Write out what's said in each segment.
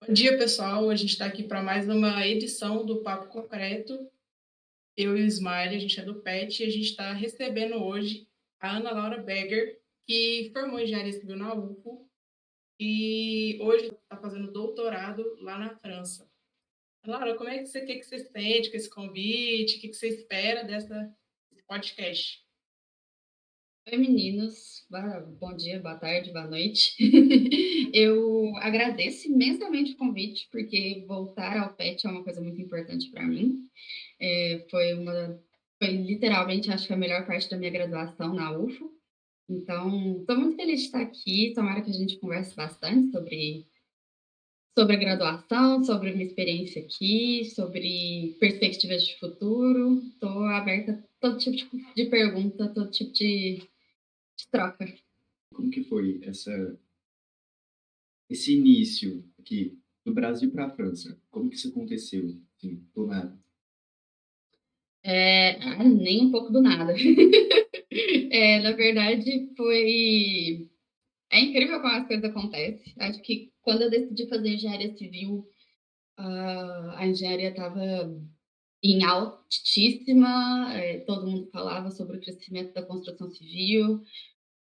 Bom dia, pessoal. A gente está aqui para mais uma edição do Papo Concreto. Eu e o Ismael, a gente é do PET e a gente está recebendo hoje a Ana Laura Berger, que formou engenharia civil na UFO e hoje está fazendo doutorado lá na França. Laura, como é que você sente com esse convite? O que você espera desse podcast? Oi, meninos. Bom dia, boa tarde, boa noite. Eu agradeço imensamente o convite, porque voltar ao PET é uma coisa muito importante para mim. Foi literalmente, acho que a melhor parte da minha graduação na UFO. Então, estou muito feliz de estar aqui. Tomara que a gente converse bastante sobre a graduação, sobre a minha experiência aqui, sobre perspectivas de futuro. Estou aberta a todo tipo de pergunta, todo tipo de troca. Como que foi esse início aqui do Brasil para a França? Como que isso aconteceu, assim, do nada? Nem um pouco do nada. Na verdade, foi. É incrível como as coisas acontecem. Acho que quando eu decidi fazer engenharia civil, a engenharia estava em altíssima, todo mundo falava sobre o crescimento da construção civil,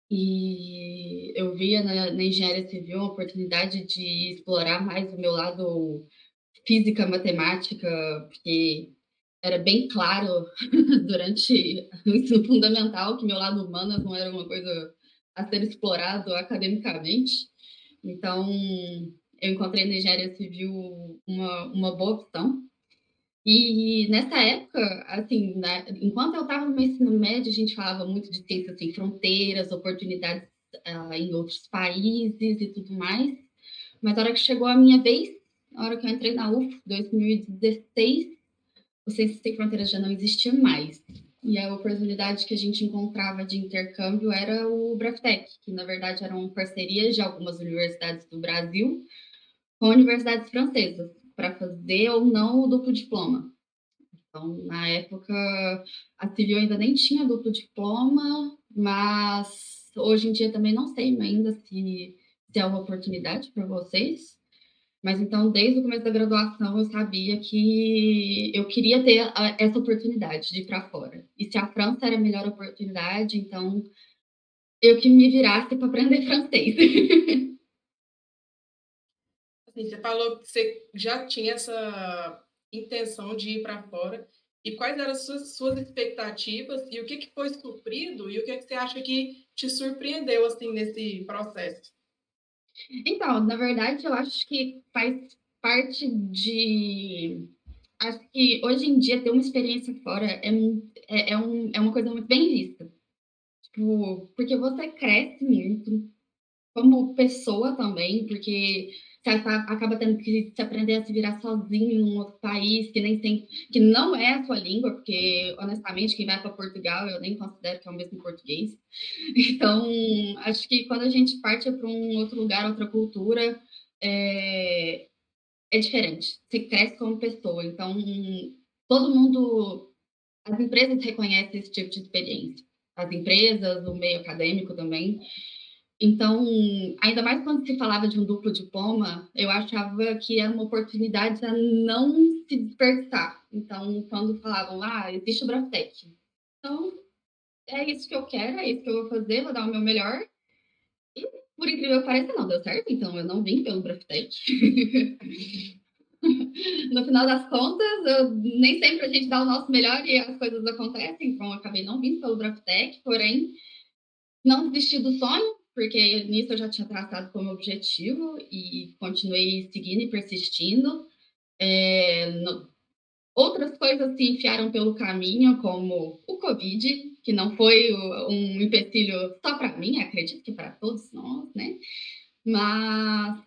e eu via na engenharia civil uma oportunidade de explorar mais o meu lado física, matemática, porque era bem claro durante o ensino fundamental que meu lado humanas não era uma coisa a ser explorado academicamente. Então, eu encontrei na engenharia civil uma boa opção. E nessa época, assim, enquanto eu estava no meu ensino médio, a gente falava muito de ciências sem fronteiras, oportunidades em outros países e tudo mais. Mas a hora que chegou a minha vez, a hora que eu entrei na UF, 2016, o Ciências Sem Fronteiras já não existia mais. E a oportunidade que a gente encontrava de intercâmbio era o Braftec, que na verdade eram parcerias de algumas universidades do Brasil com universidades francesas, para fazer ou não o duplo diploma. Então, na época, a Civil ainda nem tinha duplo diploma, mas hoje em dia também não sei ainda se é uma oportunidade para vocês. Mas então, desde o começo da graduação, eu sabia que eu queria ter essa oportunidade de ir para fora. E se a França era a melhor oportunidade, então eu que me virasse para aprender francês. Assim, você falou que você já tinha essa intenção de ir para fora. E quais eram as suas expectativas e o que foi suprido e o que você acha que te surpreendeu assim nesse processo? Então, na verdade, eu acho que faz parte de. Acho que hoje em dia ter uma experiência fora é uma coisa muito bem vista. Tipo, porque você cresce muito como pessoa também, porque você acaba tendo que se aprender a se virar sozinho em um outro país que nem tem, que não é a sua língua, porque honestamente quem vai para Portugal eu nem considero que é o mesmo português. Então, acho que quando a gente parte para um outro lugar, outra cultura, é, é diferente. Você cresce como pessoa. Então, todo mundo, as empresas reconhecem esse tipo de experiência. As empresas, o meio acadêmico também. Então, ainda mais quando se falava de um duplo diploma, eu achava que era uma oportunidade a não se desperdiçar. Então, quando falavam, existe o Braftec. Então, é isso que eu quero, é isso que eu vou fazer, vou dar o meu melhor. E, por incrível que pareça, não deu certo. Então, eu não vim pelo Braftec. No final das contas, nem sempre a gente dá o nosso melhor e as coisas acontecem. Então, eu acabei não vindo pelo Braftec, porém, não desisti do sonho, porque nisso eu já tinha traçado como objetivo e continuei seguindo e persistindo. Outras coisas se enfiaram pelo caminho, como o Covid, que não foi um empecilho só para mim, acredito que para todos nós, né? Mas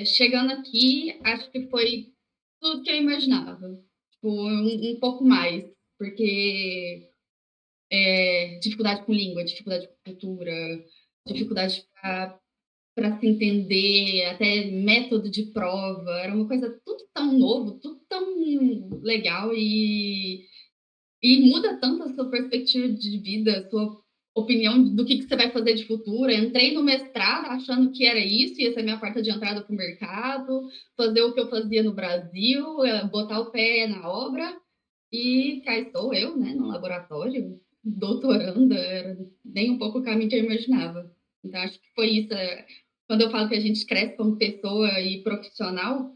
chegando aqui, acho que foi tudo que eu imaginava. Tipo, um pouco mais, porque dificuldade com língua, dificuldade com cultura, dificuldade para se entender, até método de prova, era uma coisa tudo tão novo, tudo tão legal e muda tanto a sua perspectiva de vida, a sua opinião do que você vai fazer de futuro. Eu entrei no mestrado achando que era isso, ia ser minha porta de entrada para o mercado, fazer o que eu fazia no Brasil, botar o pé na obra, e cá estou eu, né, no laboratório, doutoranda, era nem um pouco o caminho que eu imaginava. Então, acho que foi isso. Quando eu falo que a gente cresce como pessoa e profissional,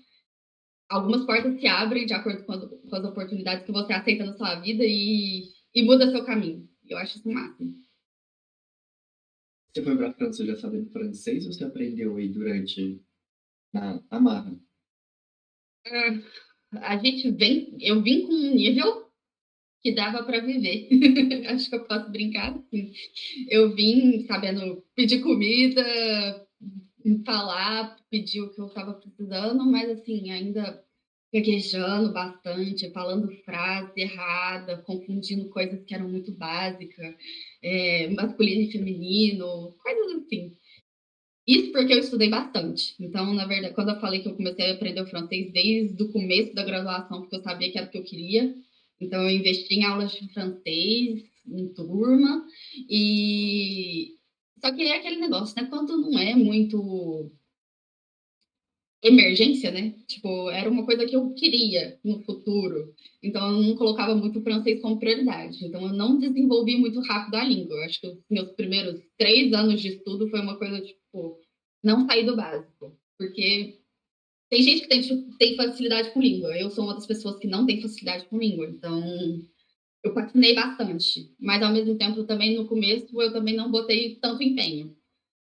algumas portas se abrem de acordo com as oportunidades que você aceita na sua vida e muda seu caminho. Eu acho isso o máximo. Você foi para a França já sabendo francês ou você aprendeu aí durante na marra? Eu vim com um nível que dava para viver. Acho que eu posso brincar assim. Eu vim sabendo pedir comida, falar, pedir o que eu estava precisando, mas assim, ainda gaguejando bastante, falando frase errada, confundindo coisas que eram muito básicas, masculino e feminino, coisas assim. Isso porque eu estudei bastante. Então, na verdade, quando eu falei que eu comecei a aprender o francês desde o começo da graduação, porque eu sabia que era o que eu queria, então eu investi em aulas de francês, em turma, e só que é aquele negócio, né? Quando não é muito emergência, né? Tipo, era uma coisa que eu queria no futuro. Então, eu não colocava muito o francês como prioridade. Então, eu não desenvolvi muito rápido a língua. Eu acho que os meus primeiros 3 anos de estudo foi uma coisa, tipo, não sair do básico. Porque tem gente que tem facilidade com língua. Eu sou uma das pessoas que não tem facilidade com língua. Então, eu patinei bastante. Mas, ao mesmo tempo, também no começo, eu também não botei tanto empenho.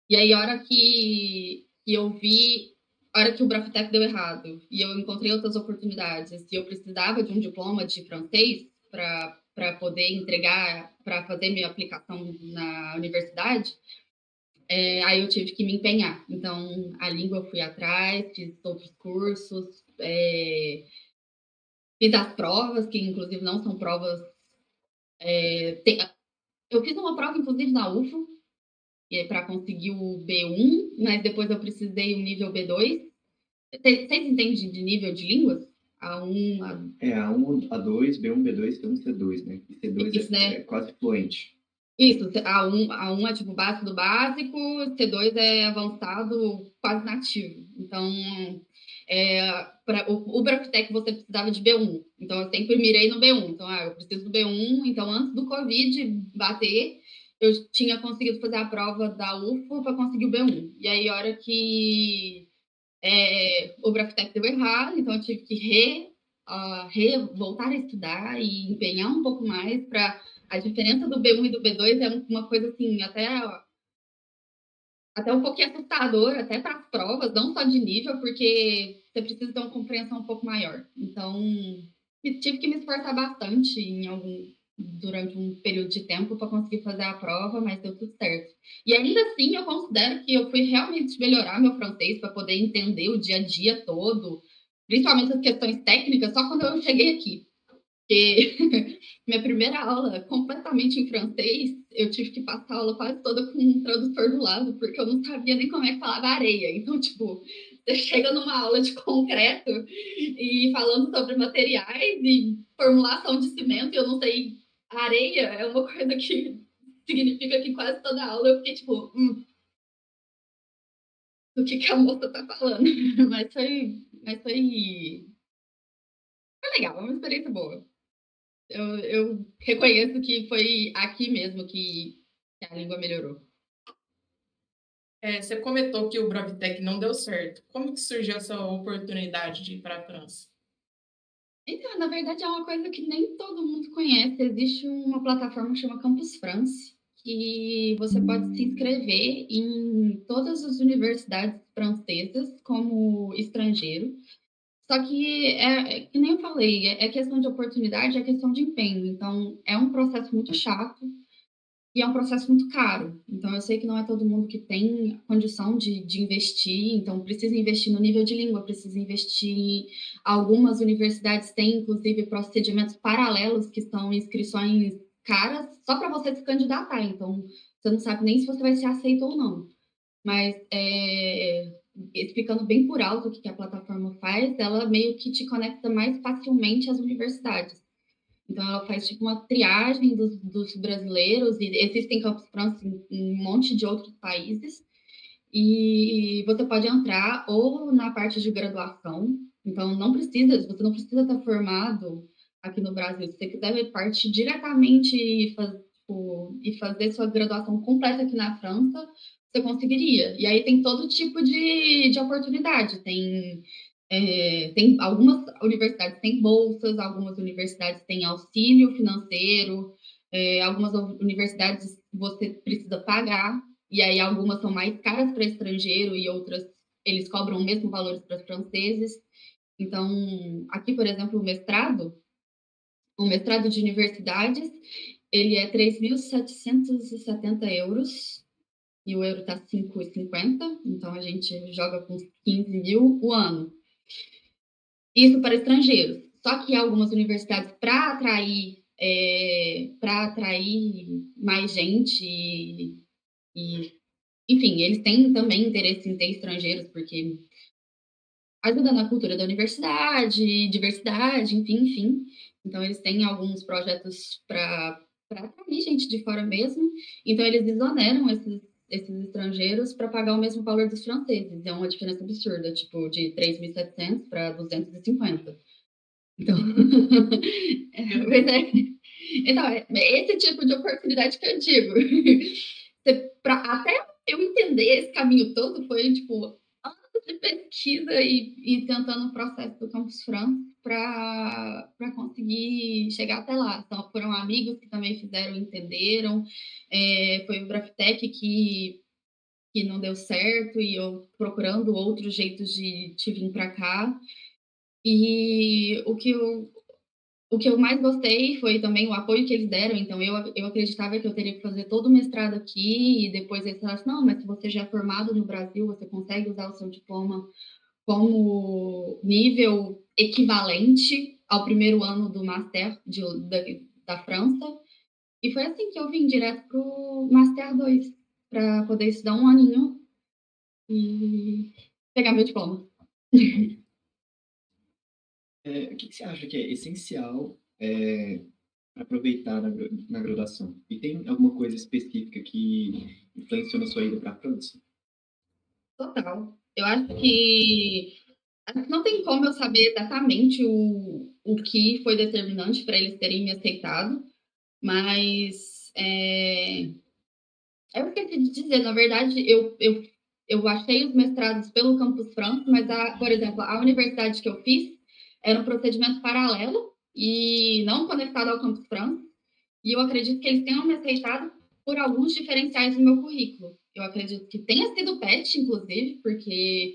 E aí, a hora que eu vi, a hora que o Brafitec deu errado e eu encontrei outras oportunidades e eu precisava de um diploma de francês para poder entregar, para fazer minha aplicação na universidade, aí eu tive que me empenhar. Então, a língua eu fui atrás, fiz outros cursos, fiz as provas, que inclusive não são provas. Eu fiz uma prova, inclusive, na UFO, para conseguir o B1, mas depois eu precisei o nível B2. Vocês entendem de nível de línguas? A1, A1, A2, B1, B2, C1, C2, né? E C2 isso, é né? quase fluente. Isso, A1 é tipo básico do básico, C2 é avançado, quase nativo. Então, para o Brafitec você precisava de B1. Então, eu sempre mirei no B1. Então, eu preciso do B1. Então, antes do Covid bater, eu tinha conseguido fazer a prova da UFO para conseguir o B1. E aí, a hora que o Brafitec deu errado, então eu tive que voltar a estudar e empenhar um pouco mais para a diferença do B1 e do B2 é uma coisa assim, até um pouquinho assustadora, até para as provas, não só de nível, porque você precisa ter uma compreensão um pouco maior. Então, tive que me esforçar bastante durante um período de tempo para conseguir fazer a prova, mas deu tudo certo. E ainda assim, eu considero que eu fui realmente melhorar meu francês para poder entender o dia a dia todo, principalmente as questões técnicas, só quando eu cheguei aqui. Porque minha primeira aula completamente em francês, eu tive que passar a aula quase toda com um tradutor do lado, porque eu não sabia nem como é que falava areia. Então, tipo, você chega numa aula de concreto e falando sobre materiais e formulação de cimento, e eu não sei, areia é uma coisa que significa que quase toda aula eu fiquei tipo, do que a moça tá falando? Foi legal, uma experiência boa. Eu reconheço que foi aqui mesmo que a língua melhorou. Você comentou que o Bravitec não deu certo. Como que surgiu essa oportunidade de ir para a França? Então, na verdade, é uma coisa que nem todo mundo conhece. Existe uma plataforma que chama Campus France, que você pode se inscrever em todas as universidades francesas como estrangeiro. Só que, que nem eu falei, é questão de oportunidade, é questão de empenho. Então, é um processo muito chato e é um processo muito caro. Então, eu sei que não é todo mundo que tem condição de investir, então precisa investir no nível de língua, precisa investir. Algumas universidades têm, inclusive, procedimentos paralelos, que são inscrições caras, só para você se candidatar. Então, você não sabe nem se você vai ser aceito ou não. Mas, explicando bem por alto o que a plataforma faz, ela meio que te conecta mais facilmente às universidades. Então, ela faz tipo uma triagem dos brasileiros, e existem Campus France em um monte de outros países, e você pode entrar ou na parte de graduação, então você não precisa estar formado aqui no Brasil. Se você quiser partir diretamente e fazer sua graduação completa aqui na França, você conseguiria. E aí tem todo tipo de oportunidade. Tem algumas universidades têm bolsas, algumas universidades têm auxílio financeiro, algumas universidades você precisa pagar, e aí algumas são mais caras para estrangeiro e outras eles cobram o mesmo valor para franceses. Então, aqui, por exemplo, o mestrado de universidades, ele é 3.770 euros, e o euro está 5,50, então a gente joga com 15 mil o ano. Isso para estrangeiros. Só que algumas universidades, para atrair mais gente enfim, eles têm também interesse em ter estrangeiros, porque ajuda na cultura da universidade, diversidade, enfim. Então, eles têm alguns projetos para atrair gente de fora mesmo. Então, eles exoneram esses estrangeiros para pagar o mesmo valor dos franceses. É uma diferença absurda, tipo, de 3.700 para 250. Então, pois é. Então, é esse tipo de oportunidade que eu digo. Até eu entender esse caminho todo, foi, tipo, anos de pesquisa e tentando o processo do Campus France para conseguir chegar até lá. Então, foram amigos que também fizeram, entenderam. Foi o Braftec que não deu certo e eu procurando outros jeitos de vir para cá. E o que eu mais gostei foi também o apoio que eles deram. Então, eu acreditava que eu teria que fazer todo o mestrado aqui, e depois eles falaram assim, não, mas se você já é formado no Brasil, você consegue usar o seu diploma como nível equivalente ao primeiro ano do Master da França. E foi assim que eu vim direto para o Master 2, para poder estudar um aninho e pegar meu diploma. O que você acha que é essencial aproveitar na graduação? E tem alguma coisa específica que influenciou na sua ida para a França? Total. Eu acho que não tem como eu saber exatamente o que foi determinante para eles terem me aceitado, mas eu esqueci de dizer, na verdade, eu achei os mestrados pelo Campus France, mas, por exemplo, a universidade que eu fiz era um procedimento paralelo e não conectado ao Campus France, e eu acredito que eles tenham me aceitado por alguns diferenciais do meu currículo. Eu acredito que tenha sido PET, inclusive, porque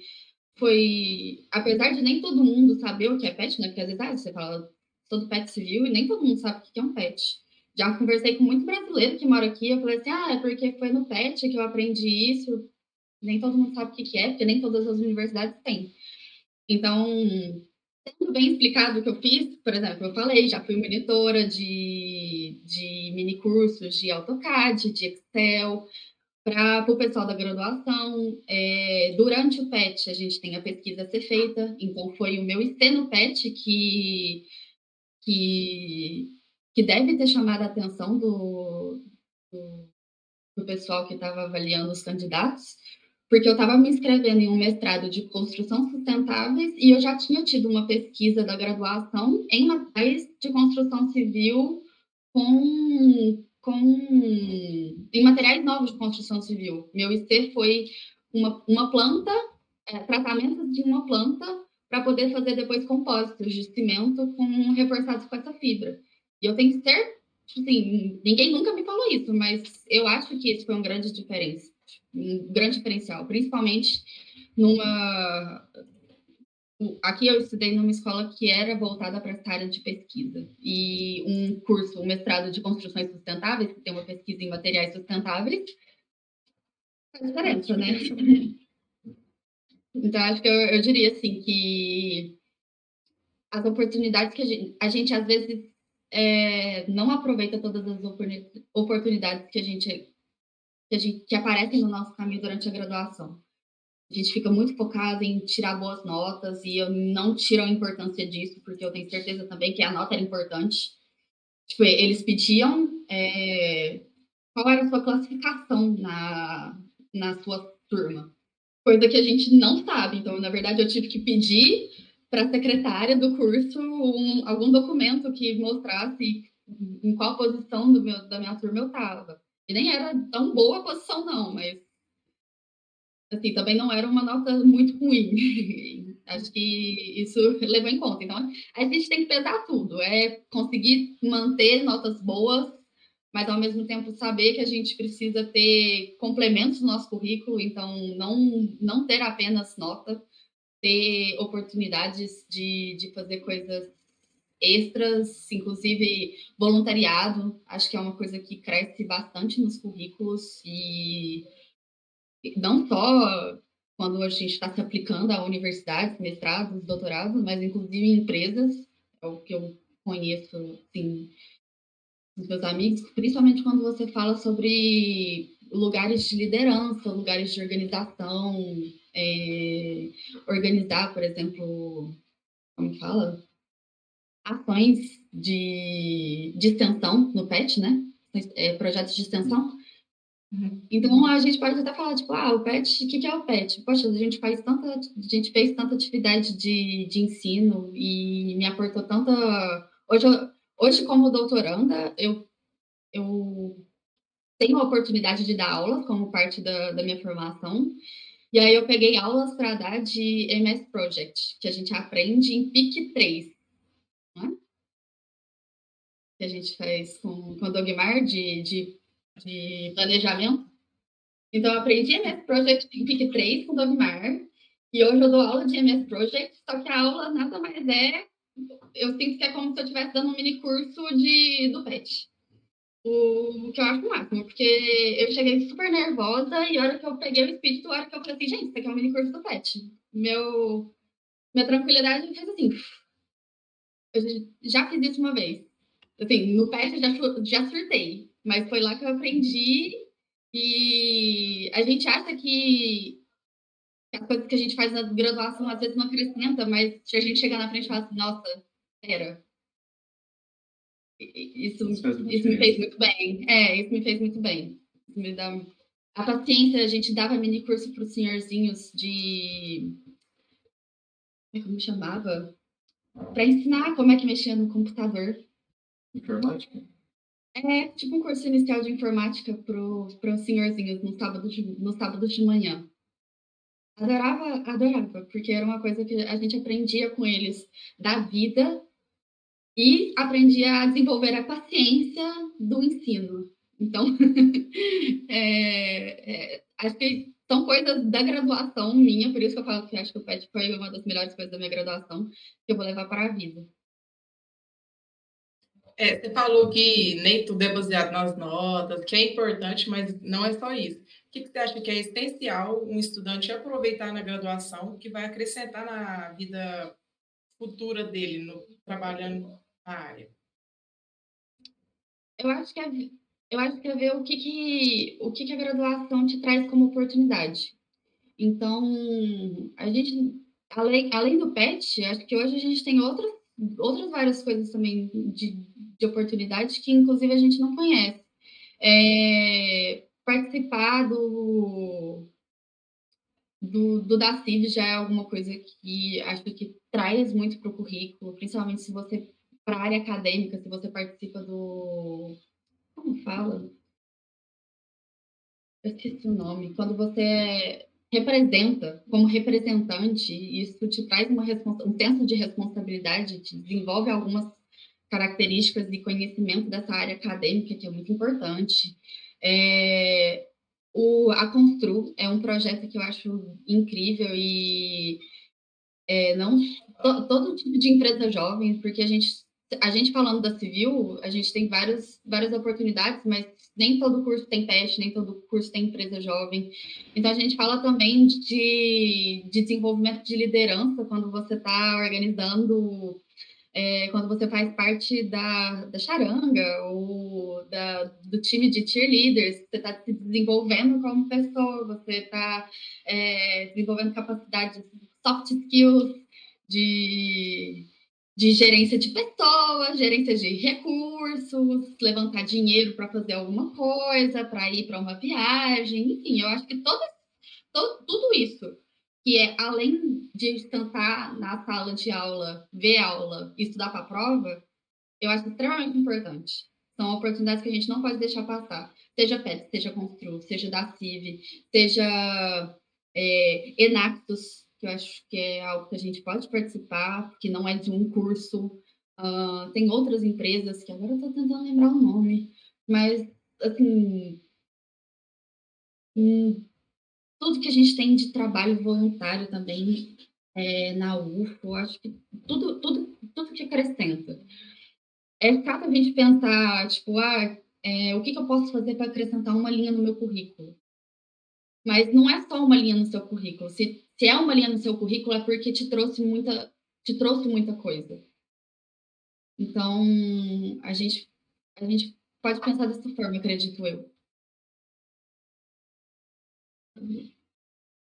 apesar de nem todo mundo saber o que é PET, né? Porque às vezes você fala, sou do PET civil e nem todo mundo sabe o que é um PET. Já conversei com muito brasileiro que mora aqui, eu falei assim, é porque foi no PET que eu aprendi isso. Nem todo mundo sabe o que é, porque nem todas as universidades têm. Então, tendo bem explicado o que eu fiz, por exemplo, eu falei, já fui monitora de mini cursos de AutoCAD, de Excel, para o pessoal da graduação. Durante o PET, a gente tem a pesquisa a ser feita, então foi o meu IC no PET que deve ter chamado a atenção do pessoal que estava avaliando os candidatos, porque eu estava me inscrevendo em um mestrado de construção sustentáveis e eu já tinha tido uma pesquisa da graduação em materiais de construção civil em materiais novos de construção civil. Meu IC foi uma planta, tratamentos de uma planta para poder fazer depois compósitos de cimento reforçados com essa fibra. E eu tenho certeza, assim, ninguém nunca me falou isso, mas eu acho que esse foi um grande diferencial, principalmente numa... Aqui eu estudei numa escola que era voltada para essa área de pesquisa. E um mestrado de construções sustentáveis, que tem uma pesquisa em materiais sustentáveis, faz diferença, né? Então, acho que eu diria assim que as oportunidades que a gente às vezes não aproveita todas as oportunidades que aparecem no nosso caminho durante a graduação. A gente fica muito focado em tirar boas notas e eu não tiro a importância disso, porque eu tenho certeza também que a nota era importante. Tipo, eles pediam qual era a sua classificação na sua turma. Coisa que a gente não sabe. Então, na verdade, eu tive que pedir para a secretária do curso algum documento que mostrasse em qual posição da minha turma eu estava. E nem era tão boa a posição, não, mas assim, também não era uma nota muito ruim. Acho que isso levou em conta. Então, a gente tem que pesar tudo. É conseguir manter notas boas, mas ao mesmo tempo saber que a gente precisa ter complementos no nosso currículo. Então, não ter apenas nota, ter oportunidades de fazer coisas extras, inclusive voluntariado. Acho que é uma coisa que cresce bastante nos currículos e não só quando a gente está se aplicando a universidades, mestrados, doutorados, mas inclusive em empresas, é o que eu conheço, assim, dos meus amigos, principalmente quando você fala sobre lugares de liderança, lugares de organização, organizar, por exemplo, como fala? Ações de extensão no PET, né? Projetos de extensão. Então a gente pode até falar, tipo, o PET, o que é o PET? Poxa, a gente fez tanta atividade de ensino e me aportou tanta. Hoje como doutoranda, eu tenho a oportunidade de dar aulas como parte da minha formação. E aí eu peguei aulas para dar de MS Project, que a gente aprende em PIC 3, né? Que a gente faz com o Dogmar de planejamento. Então, eu aprendi MS Project em PIC 3 com o Dogmar, e hoje eu dou aula de MS Project, só que a aula nada mais é. Eu sinto que é como se eu estivesse dando um mini curso do PET. O que eu acho o máximo, porque eu cheguei super nervosa e a hora que eu peguei o espírito, a hora que eu falei assim, gente, isso aqui é um mini curso do PET. Minha tranquilidade fez assim. Eu já fiz isso uma vez. Assim, no PET eu já surtei, mas foi lá que eu aprendi. E a gente acha que as coisas que a gente faz na graduação às vezes não acrescenta, mas se a gente chegar na frente e falar assim, nossa, pera, isso me fez muito bem. Isso me fez muito bem. Isso me dá a paciência. A gente dava mini curso para os senhorzinhos como chamava? Para ensinar como é que mexia no computador. Informática? Tipo um curso inicial de informática para os senhorzinhos no sábado de manhã. Adorava, adorava, porque era uma coisa que a gente aprendia com eles da vida e aprendia a desenvolver a paciência do ensino. Então, acho que são coisas da graduação minha, por isso que eu falo que acho que o PET foi uma das melhores coisas da minha graduação, que eu vou levar para a vida. Você falou que nem tudo é baseado nas notas, que é importante, mas não é só isso. O que você acha que é essencial um estudante aproveitar na graduação, que vai acrescentar na vida futura dele, trabalhando na área? Eu acho que é ver o que a graduação te traz como oportunidade. Então, a gente, além do PET, acho que hoje a gente tem outras várias coisas também de oportunidades que, inclusive, a gente não conhece. Participar do DACID já é alguma coisa que acho que traz muito para o currículo, principalmente se você, para a área acadêmica, se você participa como fala? Eu esqueci o nome. Quando você representa, como representante, isso te traz um senso de responsabilidade, te desenvolve algumas características e conhecimento dessa área acadêmica, que é muito importante. A Constru é um projeto que eu acho incrível e não todo tipo de empresa jovem, porque a gente falando da civil, a gente tem várias oportunidades, mas nem todo curso tem PET, nem todo curso tem empresa jovem. Então, a gente fala também de desenvolvimento de liderança quando você está organizando, quando você faz parte da charanga ou do time de cheerleaders, você está se desenvolvendo como pessoa, você está desenvolvendo capacidades, soft skills, de de gerência de pessoas, gerência de recursos, levantar dinheiro para fazer alguma coisa, para ir para uma viagem, enfim, eu acho que tudo isso, que é além de sentar na sala de aula, ver aula e estudar para a prova, eu acho extremamente importante. São oportunidades que a gente não pode deixar passar. Seja PET, seja Constru, seja da CIV, seja Enactus, que eu acho que é algo que a gente pode participar, que não é de um curso. Tem outras empresas, que agora eu estou tentando lembrar o nome, mas, assim, tudo que a gente tem de trabalho voluntário também na UFO, eu acho que tudo que acrescenta. É chato a gente pensar, tipo, o que eu posso fazer para acrescentar uma linha no meu currículo? Mas não é só uma linha no seu currículo. Se é uma linha no seu currículo, é porque te trouxe muita coisa. Então, a gente pode pensar dessa forma, acredito eu.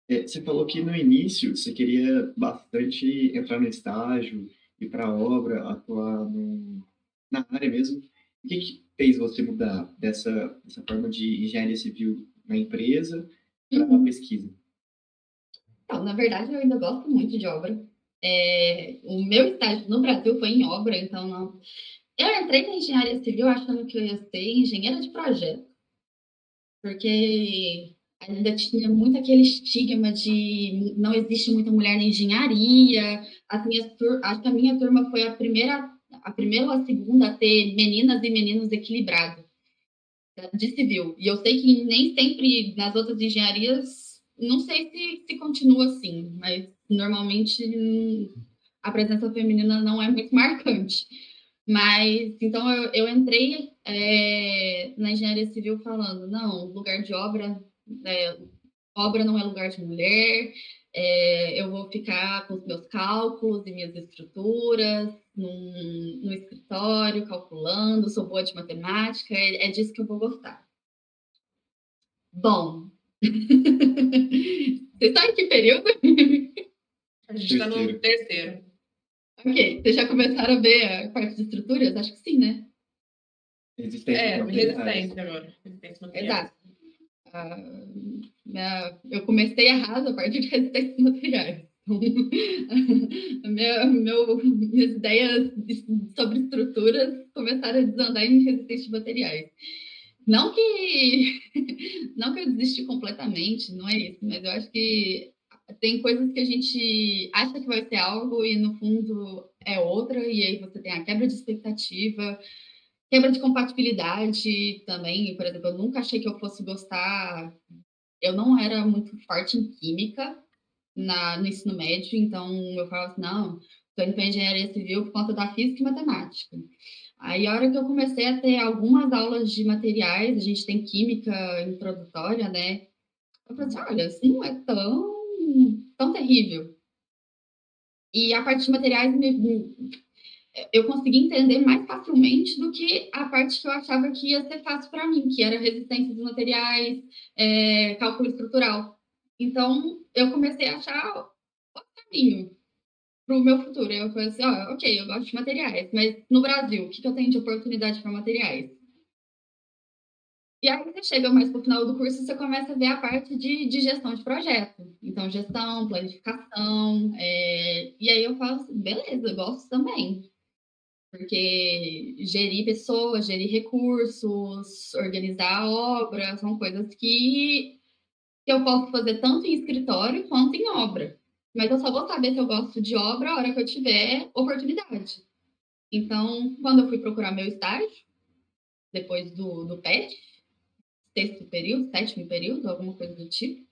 Você falou que no início você queria bastante entrar no estágio, ir para a obra, atuar na área mesmo. O que fez você mudar dessa forma de engenharia civil na empresa para a pesquisa? Então, na verdade, eu ainda gosto muito de obra. O meu estágio no Brasil foi em obra, então não. Eu entrei na engenharia civil achando que eu ia ser engenheira de projeto, porque ainda tinha muito aquele estigma de não existe muita mulher na engenharia. Acho que a minha turma foi a primeira ou a segunda a ter meninas e meninos equilibrados de civil. E eu sei que nem sempre nas outras engenharias, não sei se continua assim, mas normalmente a presença feminina não é muito marcante. Mas, então, eu entrei na engenharia civil falando, não, lugar de obra, obra não é lugar de mulher, eu vou ficar com os meus cálculos e minhas estruturas, no escritório, calculando, sou boa de matemática, é disso que eu vou gostar. Bom, você está em que período? A gente está no terceiro. Ok, vocês já começaram a ver a parte de estruturas? Acho que sim, né? Resistência resistência agora. Resistência materiais. Exato. Eu comecei errado a parte de resistência materiais. Minhas ideias sobre estruturas começaram a desandar em resistência de materiais. Não que eu desisti completamente, não é isso, mas eu acho que tem coisas que a gente acha que vai ser algo e no fundo é outra, e aí você tem a quebra de expectativa, quebra de compatibilidade também. Por exemplo, eu nunca achei que eu fosse gostar. Eu não era muito forte em química no ensino médio, então eu falava assim, não, estou indo para engenharia civil por conta da física e matemática. Aí, a hora que eu comecei a ter algumas aulas de materiais, a gente tem química introdutória, né? Eu falei assim, olha, isso não é tão terrível. E a parte de materiais eu consegui entender mais facilmente do que a parte que eu achava que ia ser fácil para mim, que era resistência dos materiais, cálculo estrutural. Então, eu comecei a achar o caminho para o meu futuro. Eu falei assim, ok, eu gosto de materiais, mas no Brasil, o que eu tenho de oportunidade para materiais? E aí você chega mais para o final do curso, você começa a ver a parte de gestão de projeto. Então, gestão, planificação, e aí eu falo assim, beleza, eu gosto também. Porque gerir pessoas, gerir recursos, organizar a obra, são coisas que eu posso fazer tanto em escritório quanto em obra. Mas eu só vou saber se eu gosto de obra a hora que eu tiver oportunidade. Então, quando eu fui procurar meu estágio, depois do PET, sexto período, sétimo período, alguma coisa do tipo,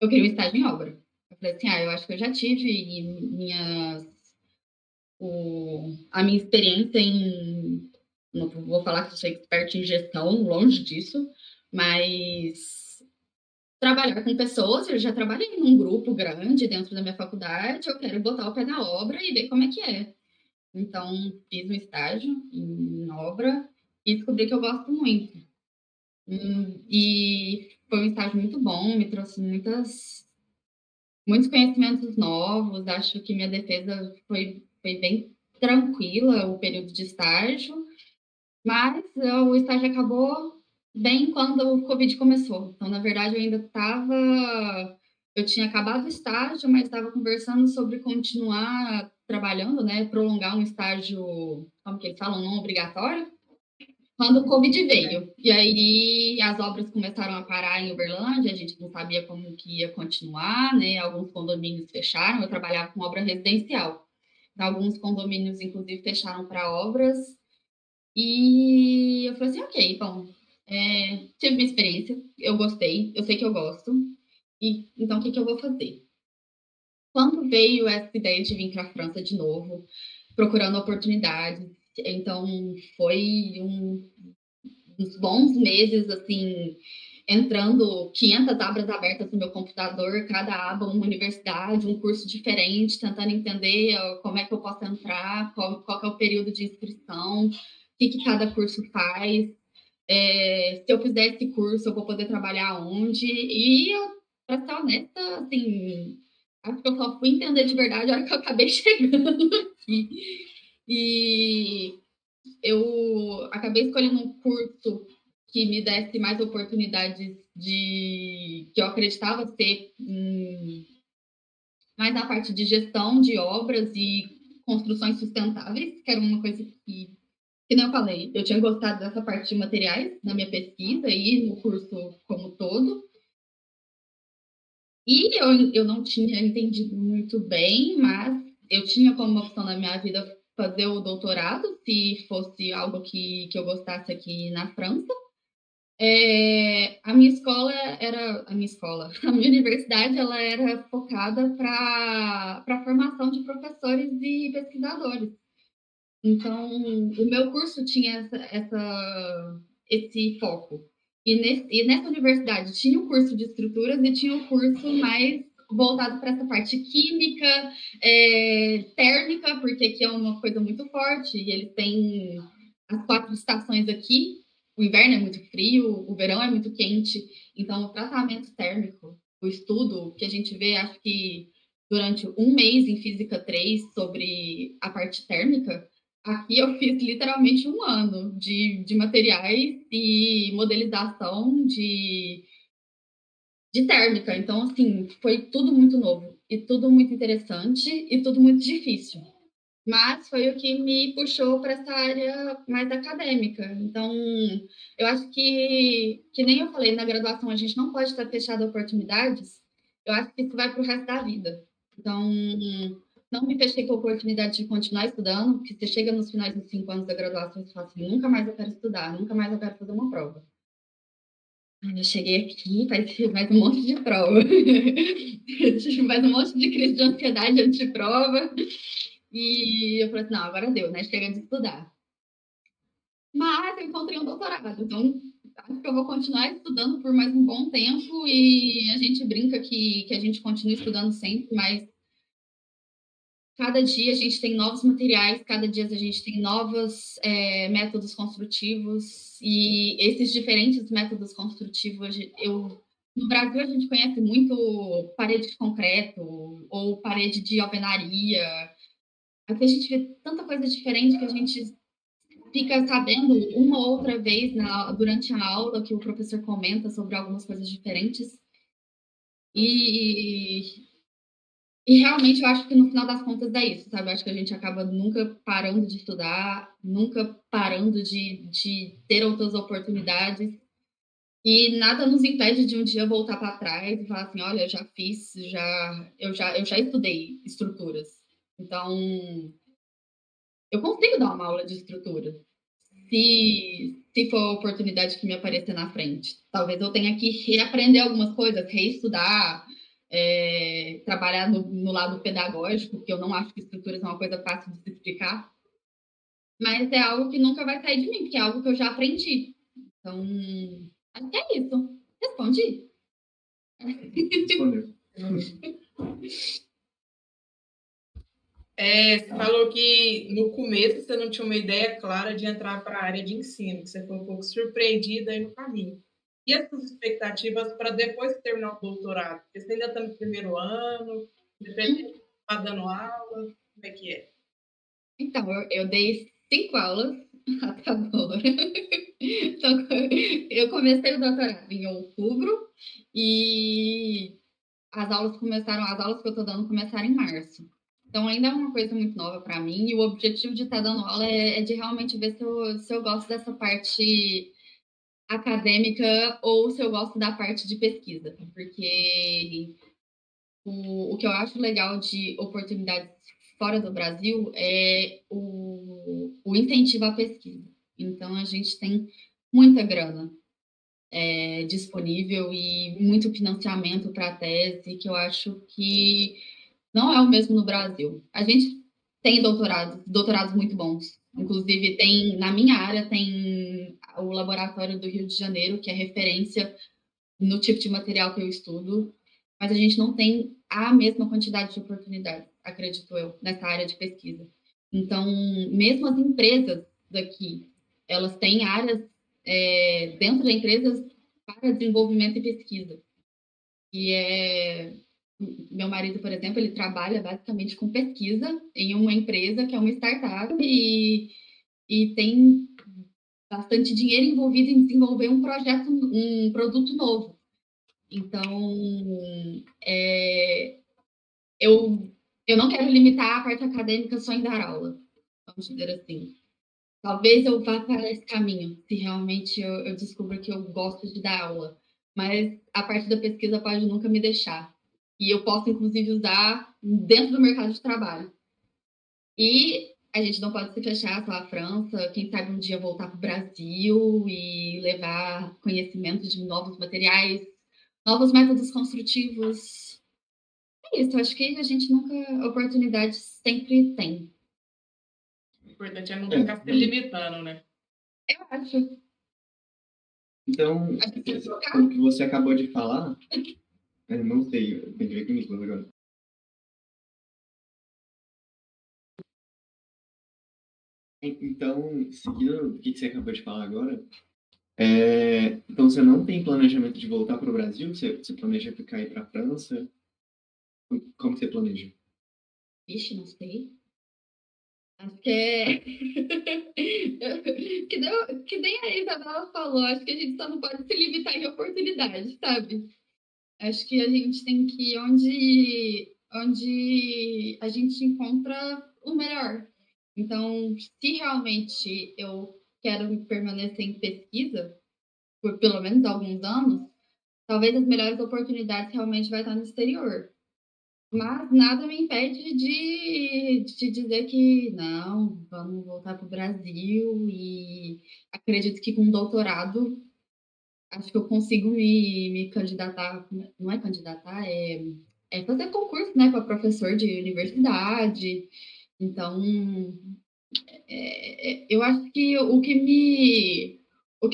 eu queria um estágio em obra. Eu falei assim, eu acho que eu já tive a minha experiência em... Não vou falar que eu sou expert em gestão, longe disso, mas trabalhar com pessoas, eu já trabalhei num grupo grande dentro da minha faculdade, eu quero botar o pé na obra e ver como é que é. Então, fiz um estágio em obra e descobri que eu gosto muito. E foi um estágio muito bom, me trouxe muitos conhecimentos novos. Acho que minha defesa foi bem tranquila o período de estágio, mas o estágio acabou bem quando o Covid começou. Então, na verdade, eu tinha acabado o estágio, mas estava conversando sobre continuar trabalhando, né, prolongar um estágio, como que eles falam, não obrigatório, quando o Covid veio. E aí as obras começaram a parar em Uberlândia, a gente não sabia como que ia continuar, né? Alguns condomínios fecharam, eu trabalhava com obra residencial. Então, alguns condomínios, inclusive, fecharam para obras. E eu falei assim, ok, bom, tive minha experiência, eu gostei, eu sei que eu gosto. E então, o que eu vou fazer? Quando veio essa ideia de vir para a França de novo, procurando oportunidades, então foi uns bons meses, assim, entrando 500 abas abertas no meu computador, cada aba uma universidade, um curso diferente, tentando entender como é que eu posso entrar, qual que é o período de inscrição, o que cada curso faz, se eu fizer esse curso, eu vou poder trabalhar onde. E, para ser honesta, assim, acho que eu só fui entender de verdade a hora que eu acabei chegando aqui. E eu acabei escolhendo um curso que me desse mais oportunidades que eu acreditava ser mais na parte de gestão de obras e construções sustentáveis, que era uma coisa que nem eu falei, eu tinha gostado dessa parte de materiais na minha pesquisa e no curso como todo. E eu não tinha entendido muito bem, mas eu tinha como opção na minha vida fazer o doutorado, se fosse algo que eu gostasse aqui na França. A minha escola era a minha escola, a minha universidade, ela era focada para a formação de professores e pesquisadores. Então, o meu curso tinha esse foco. E nessa universidade tinha o curso de estruturas e tinha o curso mais voltado para essa parte química, térmica, porque aqui é uma coisa muito forte, e eles têm as 4 estações aqui. O inverno é muito frio, o verão é muito quente, então o tratamento térmico, o estudo que a gente vê, acho que durante um mês em Física 3 sobre a parte térmica, aqui eu fiz literalmente um ano de materiais e modelização de térmica. Então, assim, foi tudo muito novo e tudo muito interessante e tudo muito difícil. Mas foi o que me puxou para essa área mais acadêmica. Então, eu acho que nem eu falei, na graduação a gente não pode estar fechado a oportunidades. Eu acho que isso vai para o resto da vida. Então, não me fechei com a oportunidade de continuar estudando, porque você chega nos finais dos 5 anos da graduação e fala assim, nunca mais eu quero estudar, nunca mais eu quero fazer uma prova. Eu cheguei aqui, faz mais um monte de prova. Tive mais um monte de crise de ansiedade antes de prova. E eu falei assim, não, agora deu, né? Chega de estudar. Mas eu encontrei um doutorado, então acho que eu vou continuar estudando por mais um bom tempo e a gente brinca que a gente continua estudando sempre, mas cada dia a gente tem novos materiais, cada dia a gente tem novos métodos construtivos e esses diferentes métodos construtivos, no Brasil a gente conhece muito parede de concreto ou parede de alvenaria. Aqui a gente vê tanta coisa diferente que a gente fica sabendo uma ou outra vez durante a aula que o professor comenta sobre algumas coisas diferentes. E, e realmente eu acho que no final das contas é isso, sabe? Eu acho que a gente acaba nunca parando de estudar, nunca parando de ter outras oportunidades. E nada nos impede de um dia voltar para trás e falar assim, olha, eu já fiz, eu já estudei estruturas. Então, eu consigo dar uma aula de estrutura. Se for a oportunidade que me aparecer na frente. Talvez eu tenha que reaprender algumas coisas, reestudar, trabalhar no lado pedagógico, porque eu não acho que estruturas é uma coisa fácil de se explicar. Mas é algo que nunca vai sair de mim, porque é algo que eu já aprendi. Então, acho que é isso. Respondi? Respondeu. Você falou que no começo você não tinha uma ideia clara de entrar para a área de ensino, que você foi um pouco surpreendida aí no caminho. E as suas expectativas para depois que terminar o doutorado? Porque você ainda está no primeiro ano, você pretende estar dando aula, como é que é? Então, eu dei 5 aulas até agora. Então, eu comecei o doutorado em outubro e as aulas que eu estou dando começaram em março. Então, ainda é uma coisa muito nova para mim, e o objetivo de estar dando aula é de realmente ver se eu gosto dessa parte acadêmica ou se eu gosto da parte de pesquisa, porque o que eu acho legal de oportunidades fora do Brasil é o incentivo à pesquisa. Então, a gente tem muita grana disponível e muito financiamento para a tese, que eu acho que não é o mesmo no Brasil. A gente tem doutorados muito bons. Inclusive, na minha área, tem o Laboratório do Rio de Janeiro, que é referência no tipo de material que eu estudo, mas a gente não tem a mesma quantidade de oportunidades, acredito eu, nessa área de pesquisa. Então, mesmo as empresas daqui, elas têm áreas dentro da empresa para desenvolvimento e pesquisa. E meu marido, por exemplo, ele trabalha basicamente com pesquisa em uma empresa que é uma startup e tem bastante dinheiro envolvido em desenvolver um produto novo. Então, eu não quero limitar a parte acadêmica só em dar aula, vamos dizer assim. Talvez eu vá para esse caminho, se realmente eu descubro que eu gosto de dar aula. Mas a parte da pesquisa pode nunca me deixar. E eu posso, inclusive, usar dentro do mercado de trabalho. E a gente não pode se fechar só à França. Quem sabe um dia voltar para o Brasil e levar conhecimento de novos materiais, novos métodos construtivos. É isso, acho que a gente nunca, oportunidade sempre tem. O importante é não ficar se limitando, né? Eu acho. Então, o que você acabou de falar, eu não sei, tem que ver com o Nicolas agora. Então, seguindo o que você acabou de falar agora, então você não tem planejamento de voltar para o Brasil? Você planeja ficar aí para a França? Como você planeja? Vixe, não sei. Acho que é. que nem a Isabela falou, acho que a gente só não pode se limitar em oportunidade, sabe? Acho que a gente tem que ir onde a gente encontra o melhor. Então, se realmente eu quero permanecer em pesquisa, por pelo menos alguns anos, talvez as melhores oportunidades realmente vai estar no exterior. Mas nada me impede de dizer que não, vamos voltar para o Brasil e acredito que com doutorado acho que eu consigo me candidatar, não é candidatar, é fazer concurso, né, para professor de universidade. Então, eu acho que o que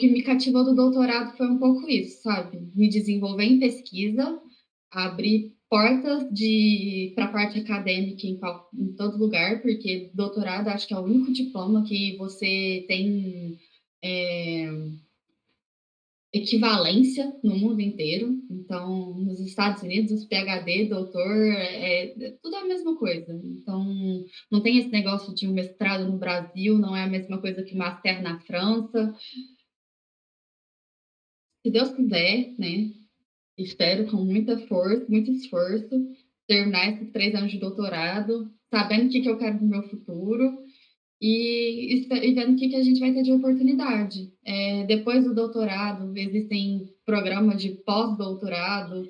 me cativou do doutorado foi um pouco isso, sabe? Me desenvolver em pesquisa, abrir portas para a parte acadêmica em todo lugar, porque doutorado acho que é o único diploma que você tem equivalência no mundo inteiro. Então, nos Estados Unidos, os PhD, doutor, tudo a mesma coisa. Então, não tem esse negócio de um mestrado no Brasil, não é a mesma coisa que master na França. Se Deus quiser, né? Espero com muita força, muito esforço, terminar esses 3 anos de doutorado, sabendo o que eu quero no meu futuro e vendo o que a gente vai ter de oportunidade. Depois do doutorado, existem programas de pós-doutorado,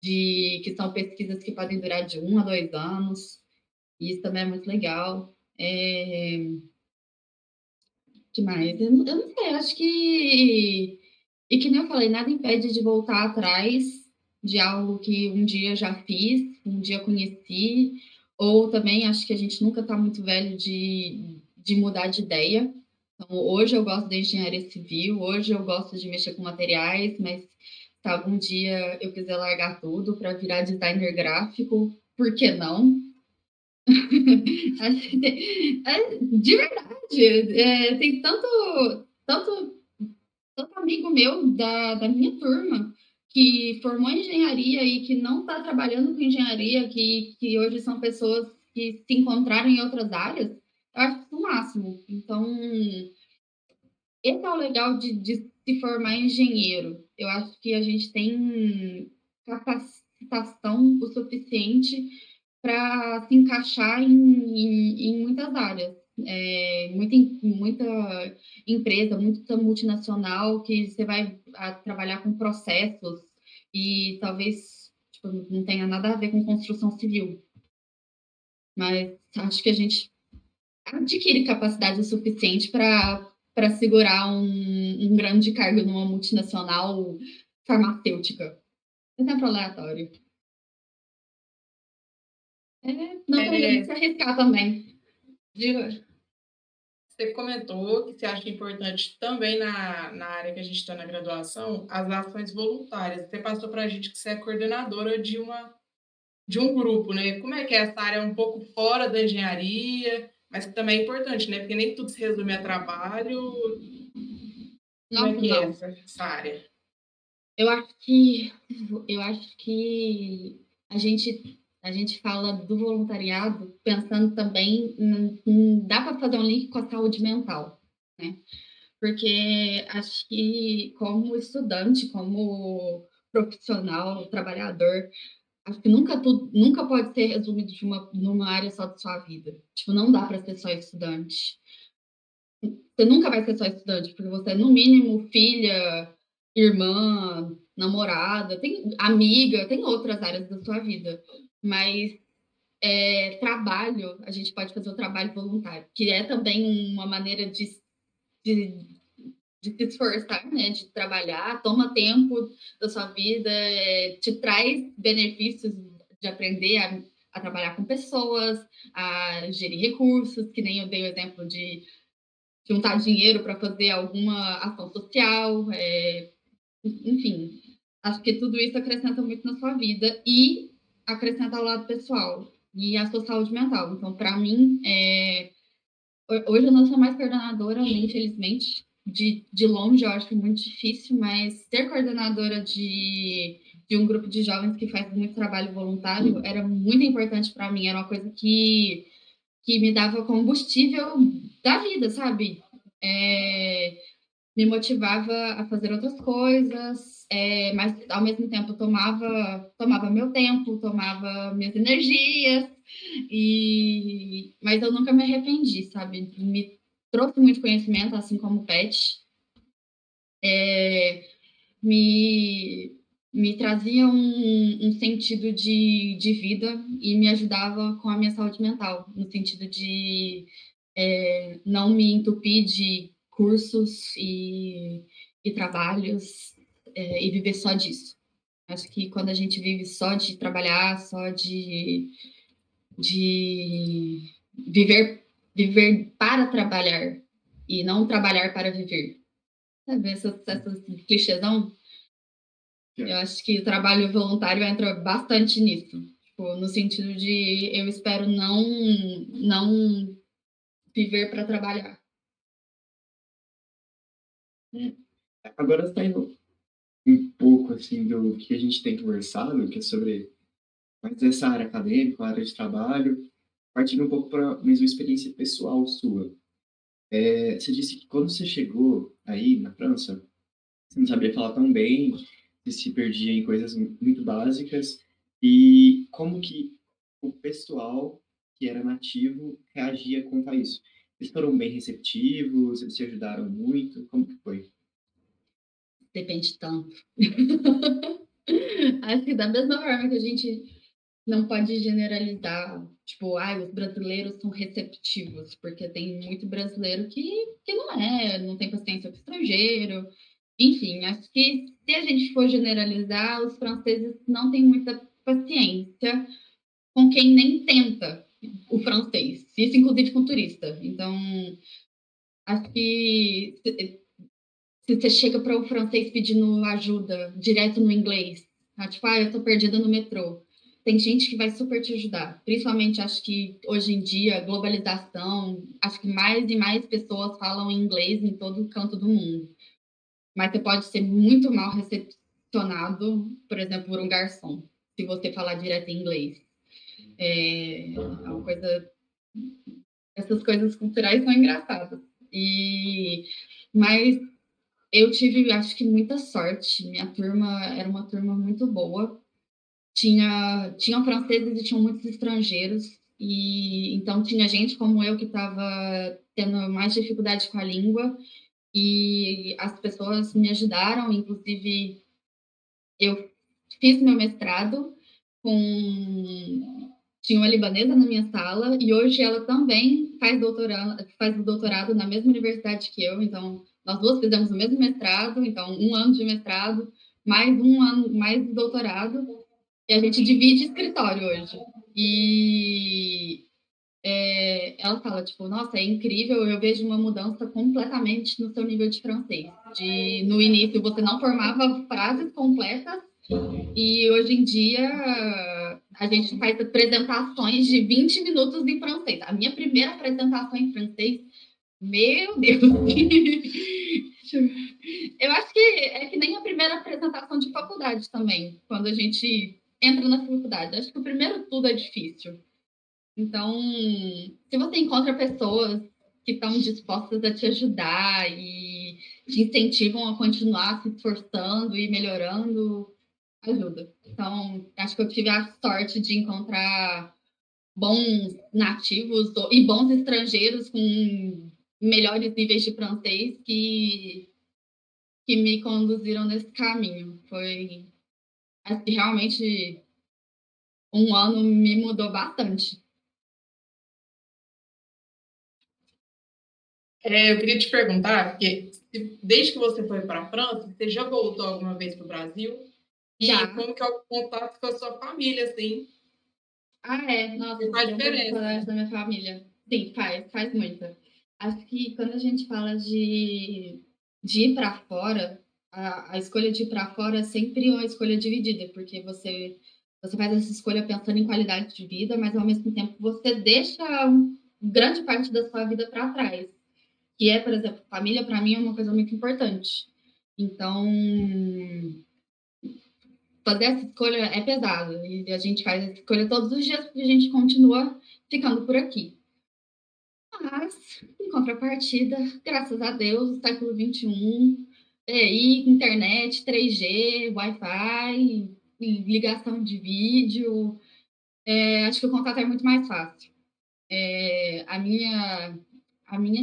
que são pesquisas que podem durar de 1 a 2 anos, e isso também é muito legal. Que mais? Eu não sei, acho que. E que nem eu falei, nada impede de voltar atrás de algo que um dia já fiz, um dia conheci, ou também acho que a gente nunca está muito velho de mudar de ideia. Então, hoje eu gosto da engenharia civil, hoje eu gosto de mexer com materiais, mas se algum dia eu quiser largar tudo para virar designer gráfico, por que não? De verdade, tem tanto amigo meu da minha turma que formou engenharia e que não está trabalhando com engenharia, que hoje são pessoas que se encontraram em outras áreas. eu acho isso o máximo. Então, esse é o legal de se formar engenheiro. Eu acho que a gente tem capacitação o suficiente para se encaixar em muitas áreas. Muita empresa, muita multinacional que você vai trabalhar com processos e talvez tipo, não tenha nada a ver com construção civil. Mas acho que a gente adquire capacidade o suficiente para segurar um grande cargo numa multinacional farmacêutica. Exemplo aleatório. Não tem jeito de É, se arriscar também. diga, você comentou que você acha importante também na área que a gente está na graduação, as ações voluntárias. Você passou para a gente que você é coordenadora de um grupo, né? Como é que é essa área um pouco fora da engenharia, mas que também é importante, né? Porque nem tudo se resume a trabalho. Como é Nossa, que é não. essa área? Eu acho que eu acho que a gente fala do voluntariado pensando também dá para fazer um link com a saúde mental, né? Porque acho que como estudante, como profissional, trabalhador, acho que nunca pode ser resumido numa área só de sua vida. Tipo, não dá para ser só estudante. Você nunca vai ser só estudante, porque você é, no mínimo, filha, irmã, namorada, tem amiga, tem outras áreas da sua vida. Mas trabalho, a gente pode fazer o trabalho voluntário, que é também uma maneira de, de se esforçar, né? De trabalhar, toma tempo da sua vida, te traz benefícios de aprender a trabalhar com pessoas, a gerir recursos, que nem eu dei o exemplo de juntar dinheiro para fazer alguma ação social, enfim, acho que tudo isso acrescenta muito na sua vida e acrescenta ao lado pessoal e a sua saúde mental. Então, para mim, hoje eu não sou mais coordenadora, infelizmente. De longe eu acho muito difícil, mas ser coordenadora de um grupo de jovens que faz muito trabalho voluntário era muito importante para mim. Era uma coisa que me dava combustível da vida, sabe? É, me motivava a fazer outras coisas, mas ao mesmo tempo tomava meu tempo, tomava minhas energias, mas eu nunca me arrependi, sabe? Me trouxe muito conhecimento, assim como o PET, me, me trazia um sentido de vida e me ajudava com a minha saúde mental, no sentido de não me entupir de cursos e trabalhos e viver só disso. Acho que quando a gente vive só de trabalhar, só de viver para trabalhar e não trabalhar para viver. Sabe, essas clichêsão? Eu acho que o trabalho voluntário entra bastante nisso. Tipo, no sentido de eu espero não viver para trabalhar. Agora saindo um pouco assim do que a gente tem conversado, que é sobre mais essa área acadêmica, a área de trabalho, partindo um pouco para mais uma experiência pessoal sua. Você disse que quando você chegou aí na França, você não sabia falar tão bem, você se perdia em coisas muito básicas, e como que o pessoal que era nativo reagia quanto a isso? Eles foram bem receptivos, eles te ajudaram muito, como que foi? Depende tanto. Acho que da mesma forma que a gente não pode generalizar, tipo, os brasileiros são receptivos, porque tem muito brasileiro que não tem paciência com estrangeiro. Enfim, acho que se a gente for generalizar, os franceses não têm muita paciência com quem nem tenta o francês. Isso, inclusive, com turista. Então, acho que se você chega para o francês pedindo ajuda direto no inglês, tá? Tipo, eu tô perdida no metrô. Tem gente que vai super te ajudar. Principalmente, acho que hoje em dia, globalização, acho que mais e mais pessoas falam inglês em todo canto do mundo. Mas você pode ser muito mal recepcionado, por exemplo, por um garçom, se você falar direto em inglês. É uma coisa Essas coisas culturais são engraçadas. Mas eu tive, acho que, muita sorte. Minha turma era uma turma muito boa. Tinham franceses e tinham muitos estrangeiros. E então tinha gente como eu que estava tendo mais dificuldade com a língua. E as pessoas me ajudaram, inclusive eu fiz meu mestrado com. Tinha uma libanesa na minha sala e hoje ela também faz o doutorado na mesma universidade que eu. Então, nós duas fizemos o mesmo mestrado, então 1 ano de mestrado, mais 1 ano, mais doutorado, e a gente divide escritório hoje. E ela fala, tipo, nossa, é incrível, eu vejo uma mudança completamente no seu nível de francês. No início você não formava frases completas e hoje em dia a gente faz apresentações de 20 minutos em francês. A minha primeira apresentação em francês, meu Deus! Eu acho que é que nem a primeira apresentação de faculdade também, quando a gente entra na faculdade. Acho que o primeiro tudo é difícil. Então, se você encontra pessoas que estão dispostas a te ajudar e te incentivam a continuar se esforçando e melhorando, ajuda. Então, acho que eu tive a sorte de encontrar bons nativos e bons estrangeiros com melhores níveis de francês que me conduziram nesse caminho. Foi, acho que realmente 1 ano me mudou bastante. Eu queria te perguntar, porque desde que você foi para a França, você já voltou alguma vez para o Brasil? E Já. como que é o contato com a sua família, assim? Nossa, Faz eu diferença, vou falar né? da minha família. Sim, faz muita. Acho que quando a gente fala de ir para fora, a escolha de ir para fora é sempre uma escolha dividida, porque você faz essa escolha pensando em qualidade de vida, mas ao mesmo tempo você deixa grande parte da sua vida para trás, que é, por exemplo, família para mim é uma coisa muito importante. Então, fazer essa escolha é pesado e a gente faz essa escolha todos os dias porque a gente continua ficando por aqui. Mas, em contrapartida, graças a Deus, século XXI, internet, 3G, Wi-Fi, ligação de vídeo, acho que o contato é muito mais fácil. A minha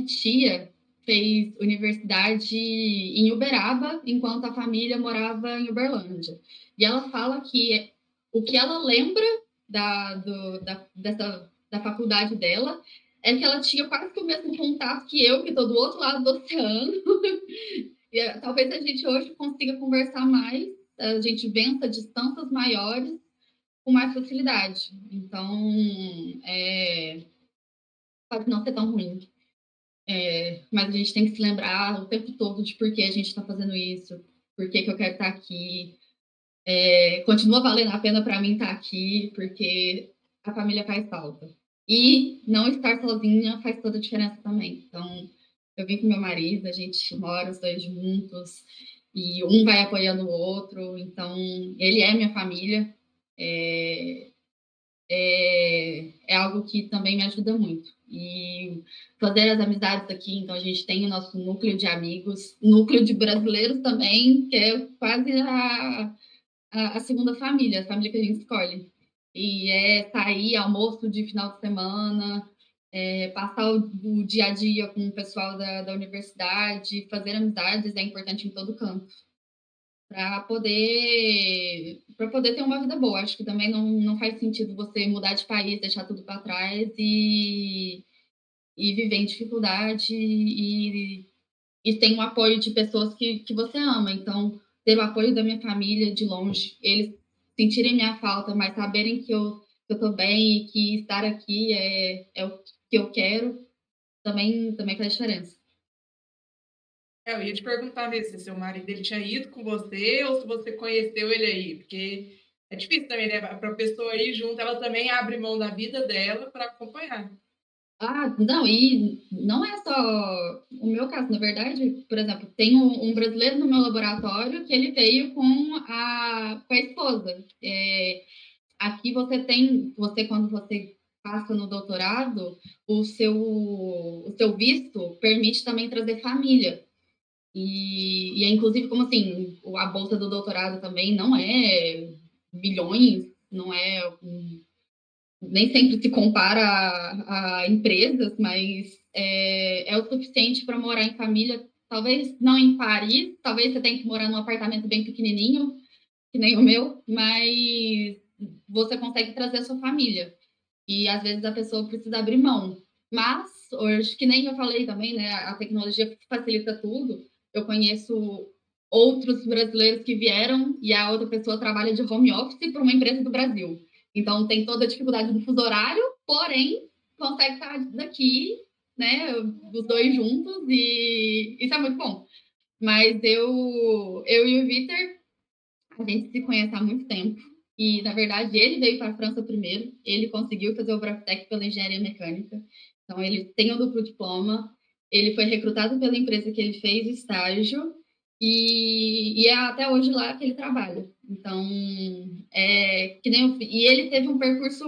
tia fez universidade em Uberaba, enquanto a família morava em Uberlândia. E ela fala que o que ela lembra da faculdade dela é que ela tinha quase que o mesmo contato que eu, que estou do outro lado do oceano. E talvez a gente hoje consiga conversar mais, a gente vença distâncias maiores com mais facilidade. Então, pode não ser tão ruim. Mas a gente tem que se lembrar o tempo todo de por que a gente está fazendo isso, por que eu quero estar aqui. Continua valendo a pena para mim estar aqui, porque a família faz falta. E não estar sozinha faz toda a diferença também. Então, eu vim com meu marido, a gente mora os dois juntos, e um vai apoiando o outro. Então, ele é minha família. É algo que também me ajuda muito. E fazer as amizades aqui, então a gente tem o nosso núcleo de amigos, núcleo de brasileiros também, que é quase a segunda família, a família que a gente escolhe. E sair, almoço de final de semana, passar o dia a dia com o pessoal da universidade, fazer amizades é importante em todo canto para poder ter uma vida boa. Acho que também não faz sentido você mudar de país, deixar tudo para trás e viver em dificuldade e tem um apoio de pessoas que você ama. Então, ter o apoio da minha família de longe, eles sentirem minha falta, mas saberem que eu estou bem e que estar aqui é o que eu quero, também faz diferença. Eu ia te perguntar mesmo se seu marido ele tinha ido com você ou se você conheceu ele aí, porque é difícil também, né? Para a pessoa ir junto, ela também abre mão da vida dela para acompanhar. Não, e não é só o meu caso, na verdade, por exemplo, tem um brasileiro no meu laboratório que ele veio com a esposa. Aqui você quando você passa no doutorado, o seu visto permite também trazer família. E é inclusive como assim, a bolsa do doutorado também não é milhões, não é nem sempre se compara a empresas, mas é o suficiente para morar em família. Talvez não em Paris, talvez você tenha que morar num apartamento bem pequenininho, que nem o meu, mas você consegue trazer a sua família. E às vezes a pessoa precisa abrir mão. Mas hoje, que nem eu falei também, né, a tecnologia facilita tudo. Eu conheço outros brasileiros que vieram e a outra pessoa trabalha de home office para uma empresa do Brasil. Então tem toda a dificuldade do fuso horário, porém consegue estar daqui, né, os dois juntos, e isso é muito bom. Mas eu e o Vitor, a gente se conhece há muito tempo. E, na verdade, ele veio para a França primeiro. Ele conseguiu fazer o Braftec pela engenharia mecânica. Então, ele tem o duplo diploma. Ele foi recrutado pela empresa que ele fez estágio. E é até hoje lá que ele trabalha. Então, que nem e ele teve um percurso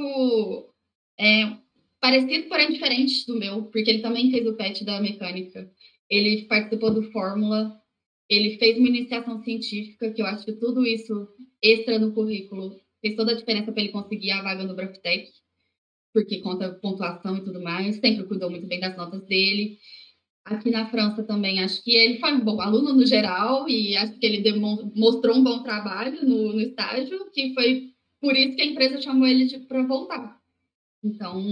parecido, porém diferente do meu, porque ele também fez o PET da mecânica. Ele participou do Fórmula. Ele fez uma iniciação científica, que eu acho que tudo isso extra no currículo fez toda a diferença para ele conseguir a vaga no Braftec, porque conta pontuação e tudo mais. Sempre cuidou muito bem das notas dele. Aqui na França também, acho que ele foi um bom aluno no geral e acho que ele mostrou um bom trabalho no estágio, que foi por isso que a empresa chamou ele para voltar. Então,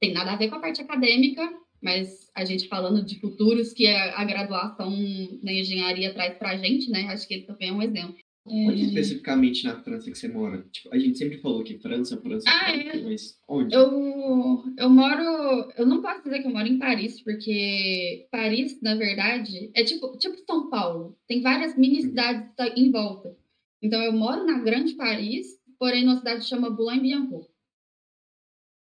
tem nada a ver com a parte acadêmica, mas a gente falando de futuros que a graduação na engenharia traz para a gente, né? Acho que ele também é um exemplo. Onde especificamente na França que você mora? Tipo, a gente sempre falou que França, mas onde? Eu moro... Eu não posso dizer que eu moro em Paris, porque Paris, na verdade, é tipo São Paulo. Tem várias mini cidades em volta. Então, eu moro na Grande Paris, porém, numa cidade que chama Boulogne-Billancourt.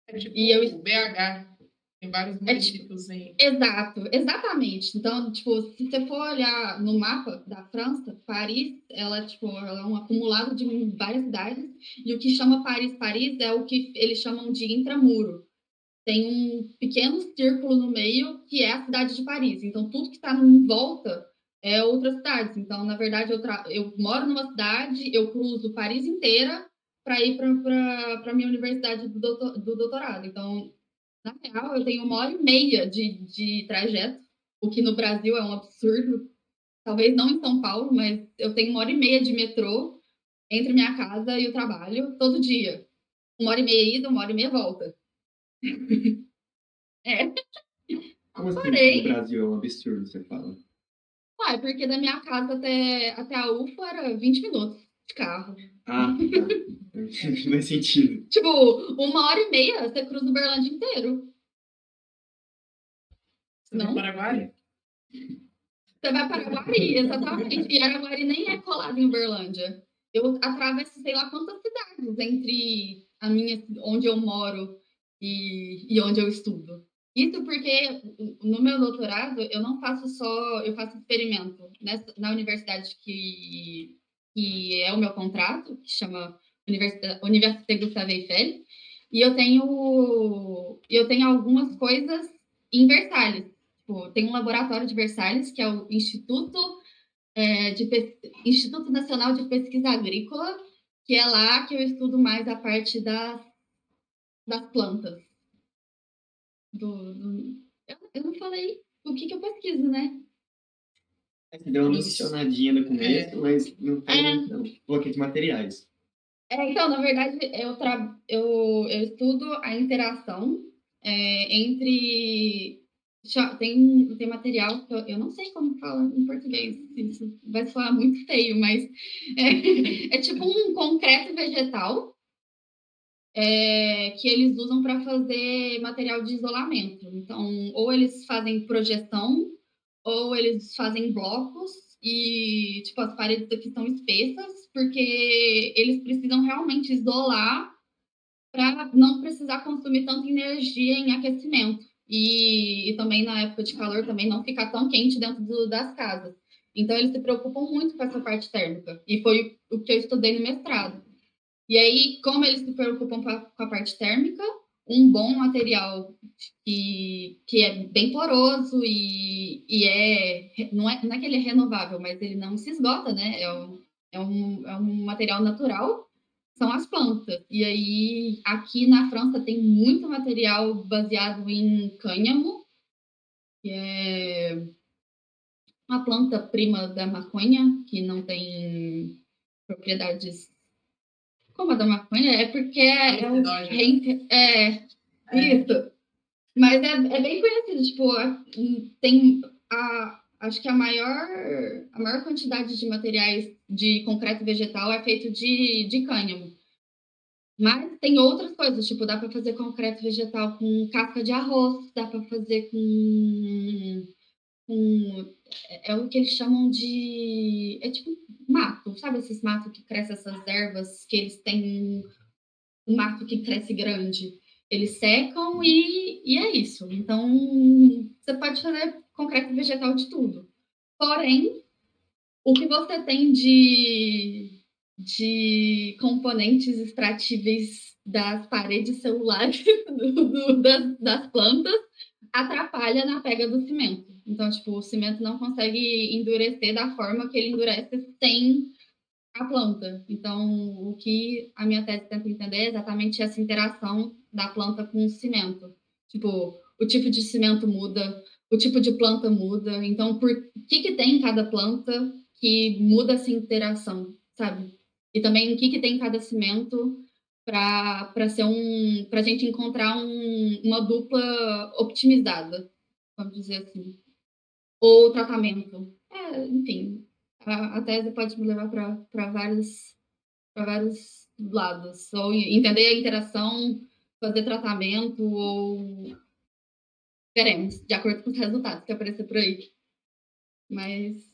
É tipo BH. Tem vários municípios aí. Exato, exatamente. Então, tipo, se você for olhar no mapa da França, Paris, ela é um acumulado de várias cidades, e o que chama Paris é o que eles chamam de intramuro. Tem um pequeno círculo no meio que é a cidade de Paris. Então, tudo que está em volta é outras cidades. Então, na verdade, eu moro numa cidade, eu cruzo Paris inteira para ir para a minha universidade do doutorado. Então, na real, eu tenho 1h30 de trajeto, o que no Brasil é um absurdo. Talvez não em São Paulo, mas eu tenho 1h30 de metrô entre minha casa e o trabalho todo dia. 1h30 ida, 1h30 volta. Como assim Porém, no Brasil é um absurdo, você fala? Porque da minha casa até a UFA era 20 minutos de carro. Ah, tá. Não faz sentido. Tipo, 1h30 você cruza o Uberlândia inteiro. Você vai para Araguari? Você vai para Araguari, exatamente. E Araguari nem é colado em Uberlândia. Eu atravesso sei lá quantas cidades entre onde eu moro e onde eu estudo. Isso porque no meu doutorado eu não faço eu faço experimento na universidade que é o meu contrato, que chama Université Gustave Eiffel, e eu tenho algumas coisas em Versalhes. Tipo, tem um laboratório de Versalhes, que é o Instituto Nacional de Pesquisa Agrícola, que é lá que eu estudo mais a parte das plantas. Eu não falei o que eu pesquiso, né? Você deu uma mencionadinha no começo, mas não falou, não. Bloqueio de materiais. Então, na verdade, eu estudo a interação entre... Tem material que eu não sei como fala em português, isso vai soar muito feio, mas é tipo um concreto vegetal que eles usam para fazer material de isolamento. Então, ou eles fazem projeção, ou eles fazem blocos, e tipo, as paredes aqui são espessas, porque eles precisam realmente isolar para não precisar consumir tanta energia em aquecimento. E também na época de calor também não ficar tão quente dentro das casas. Então, eles se preocupam muito com essa parte térmica. E foi o que eu estudei no mestrado. E aí, como eles se preocupam com a parte térmica, um bom material que é bem poroso não é que ele é renovável, mas ele não se esgota, né? É um material natural, são as plantas. E aí, aqui na França tem muito material baseado em cânhamo, que é uma planta prima da maconha, que não tem propriedades como a da maconha, é porque Alucinógenas. É. isso. Mas é bem conhecido, tipo, tem acho que a maior quantidade de materiais de concreto vegetal é feito de cânhamo. Mas tem outras coisas, tipo, dá para fazer concreto vegetal com casca de arroz, dá para fazer com é o que eles chamam de é tipo mato, sabe esses matos que crescem essas ervas que eles têm um mato que cresce grande. Eles secam e é isso. Então, você pode fazer concreto vegetal de tudo. Porém, o que você tem de componentes extratíveis das paredes celulares das plantas atrapalha na pega do cimento. Então, tipo, o cimento não consegue endurecer da forma que ele endurece sem a planta. Então, o que a minha tese tenta entender é exatamente essa interação da planta com o cimento. Tipo, o tipo de cimento muda, o tipo de planta muda. Então, por que tem em cada planta que muda essa interação, sabe? E também o que tem em cada cimento para ser para a gente encontrar uma dupla optimizada, vamos dizer assim. Ou tratamento. Enfim, a tese pode me levar para vários lados. Ou entender a interação, fazer tratamento, ou veremos, de acordo com os resultados que aparecer por aí. Mas,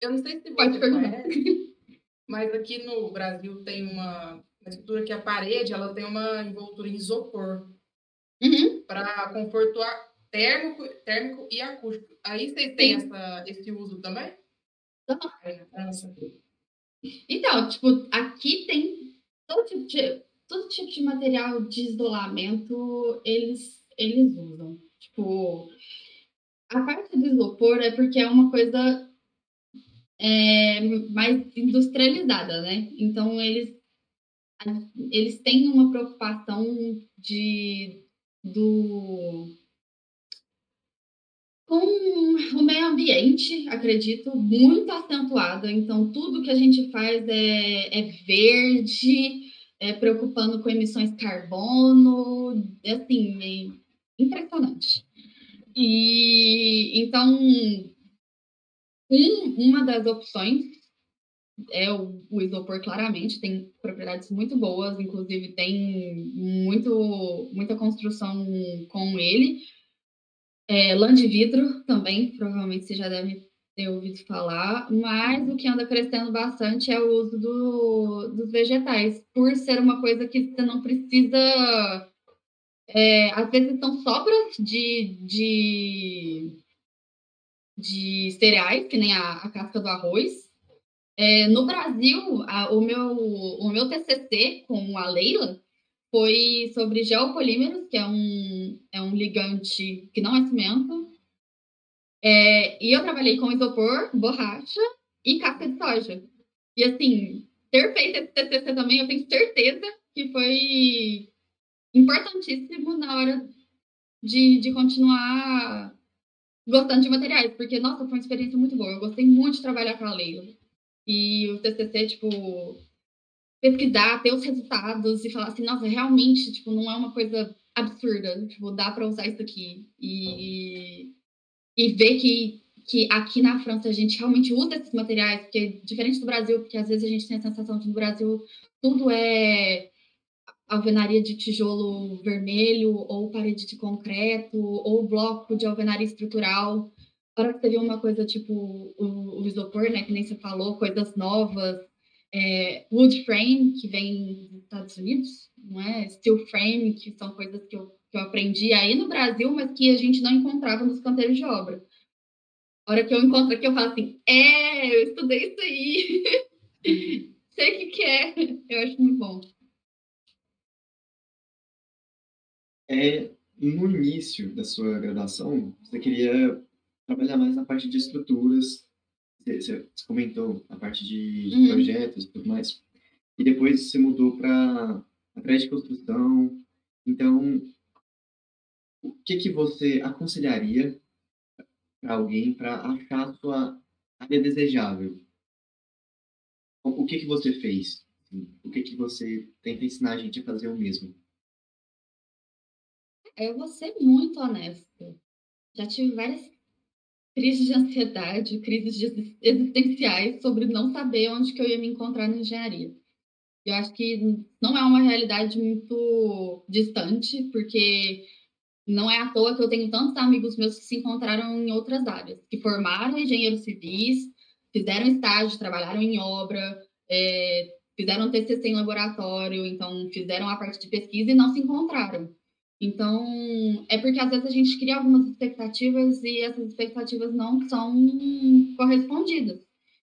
Eu não sei se pode você perguntar. conhece, mas aqui no Brasil tem uma estrutura que a parede ela tem uma envoltura em isopor Uhum. para conforto térmico e acústico. Aí vocês têm esse uso também? Uhum. Aí na França. Então, tipo, aqui tem todo tipo de material de isolamento eles usam. Tipo, a parte do isopor é porque é uma coisa mais industrializada, né? Então, eles têm uma preocupação do com o meio ambiente, acredito, muito acentuada. Então, tudo que a gente faz é verde, preocupando com emissões de carbono, assim, é impressionante. E então, uma das opções é o isopor, claramente, tem propriedades muito boas, inclusive tem muita construção com ele. Lã de vidro também, provavelmente você já deve ter ouvido falar, mas o que anda crescendo bastante é o uso dos vegetais, por ser uma coisa que você não precisa. Às vezes são sobras de cereais, que nem a casca do arroz. No Brasil, o meu TCC com a Leila foi sobre geopolímeros, que é um ligante que não é cimento. E eu trabalhei com isopor, borracha e casca de soja. E assim, ter feito esse TCC também, eu tenho certeza que foi importantíssimo na hora de continuar gostando de materiais, porque, nossa, foi uma experiência muito boa. Eu gostei muito de trabalhar com a Leila. E o TCC, tipo, pesquisar, ter os resultados e falar assim, nossa, realmente, tipo, não é uma coisa absurda. Tipo, dá para usar isso aqui. E ver que aqui na França a gente realmente usa esses materiais, porque diferente do Brasil, porque às vezes a gente tem a sensação que no Brasil tudo é alvenaria de tijolo vermelho, ou parede de concreto, ou bloco de alvenaria estrutural. Para que você vê uma coisa tipo o isopor, né, que nem você falou, coisas novas, wood frame, que vem dos Estados Unidos, não é? Steel frame, que são coisas que eu aprendi aí no Brasil, mas que a gente não encontrava nos canteiros de obra. A hora que eu encontro aqui, eu falo assim, eu estudei isso aí. sei o que que é. Eu acho muito bom. No início da sua graduação, você queria trabalhar mais na parte de estruturas, você comentou a parte de projetos e tudo mais, e depois você mudou para a área de construção. Então, o que que você aconselharia para alguém para achar a sua área desejável? O que que você fez? O que que você tenta ensinar a gente a fazer o mesmo? Eu vou ser muito honesta. Já tive várias crises de ansiedade, existenciais sobre não saber onde que eu ia me encontrar na engenharia. Eu acho que não é uma realidade muito distante, porque não é à toa que eu tenho tantos amigos meus que se encontraram em outras áreas, que formaram engenheiros civis, fizeram estágio, trabalharam em obra, fizeram TCC em laboratório, então fizeram a parte de pesquisa e não se encontraram. Então, é porque às vezes a gente cria algumas expectativas e essas expectativas não são correspondidas.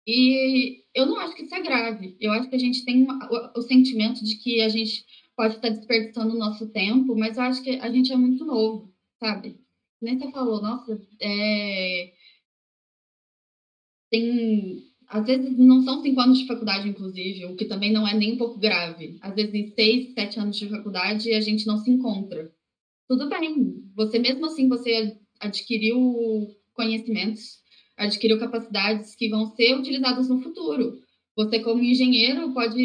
E eu não acho que isso é grave. Eu acho que a gente tem o sentimento de que a gente pode estar desperdiçando o nosso tempo, mas eu acho que a gente é muito novo, sabe? Nem você falou, nossa, tem. Às vezes não são 5 anos de faculdade, inclusive, o que também não é nem um pouco grave. Às vezes, em 6, 7 anos de faculdade, a gente não se encontra. Tudo bem, você mesmo assim, você adquiriu conhecimentos, adquiriu capacidades que vão ser utilizadas no futuro. Você, como engenheiro, pode,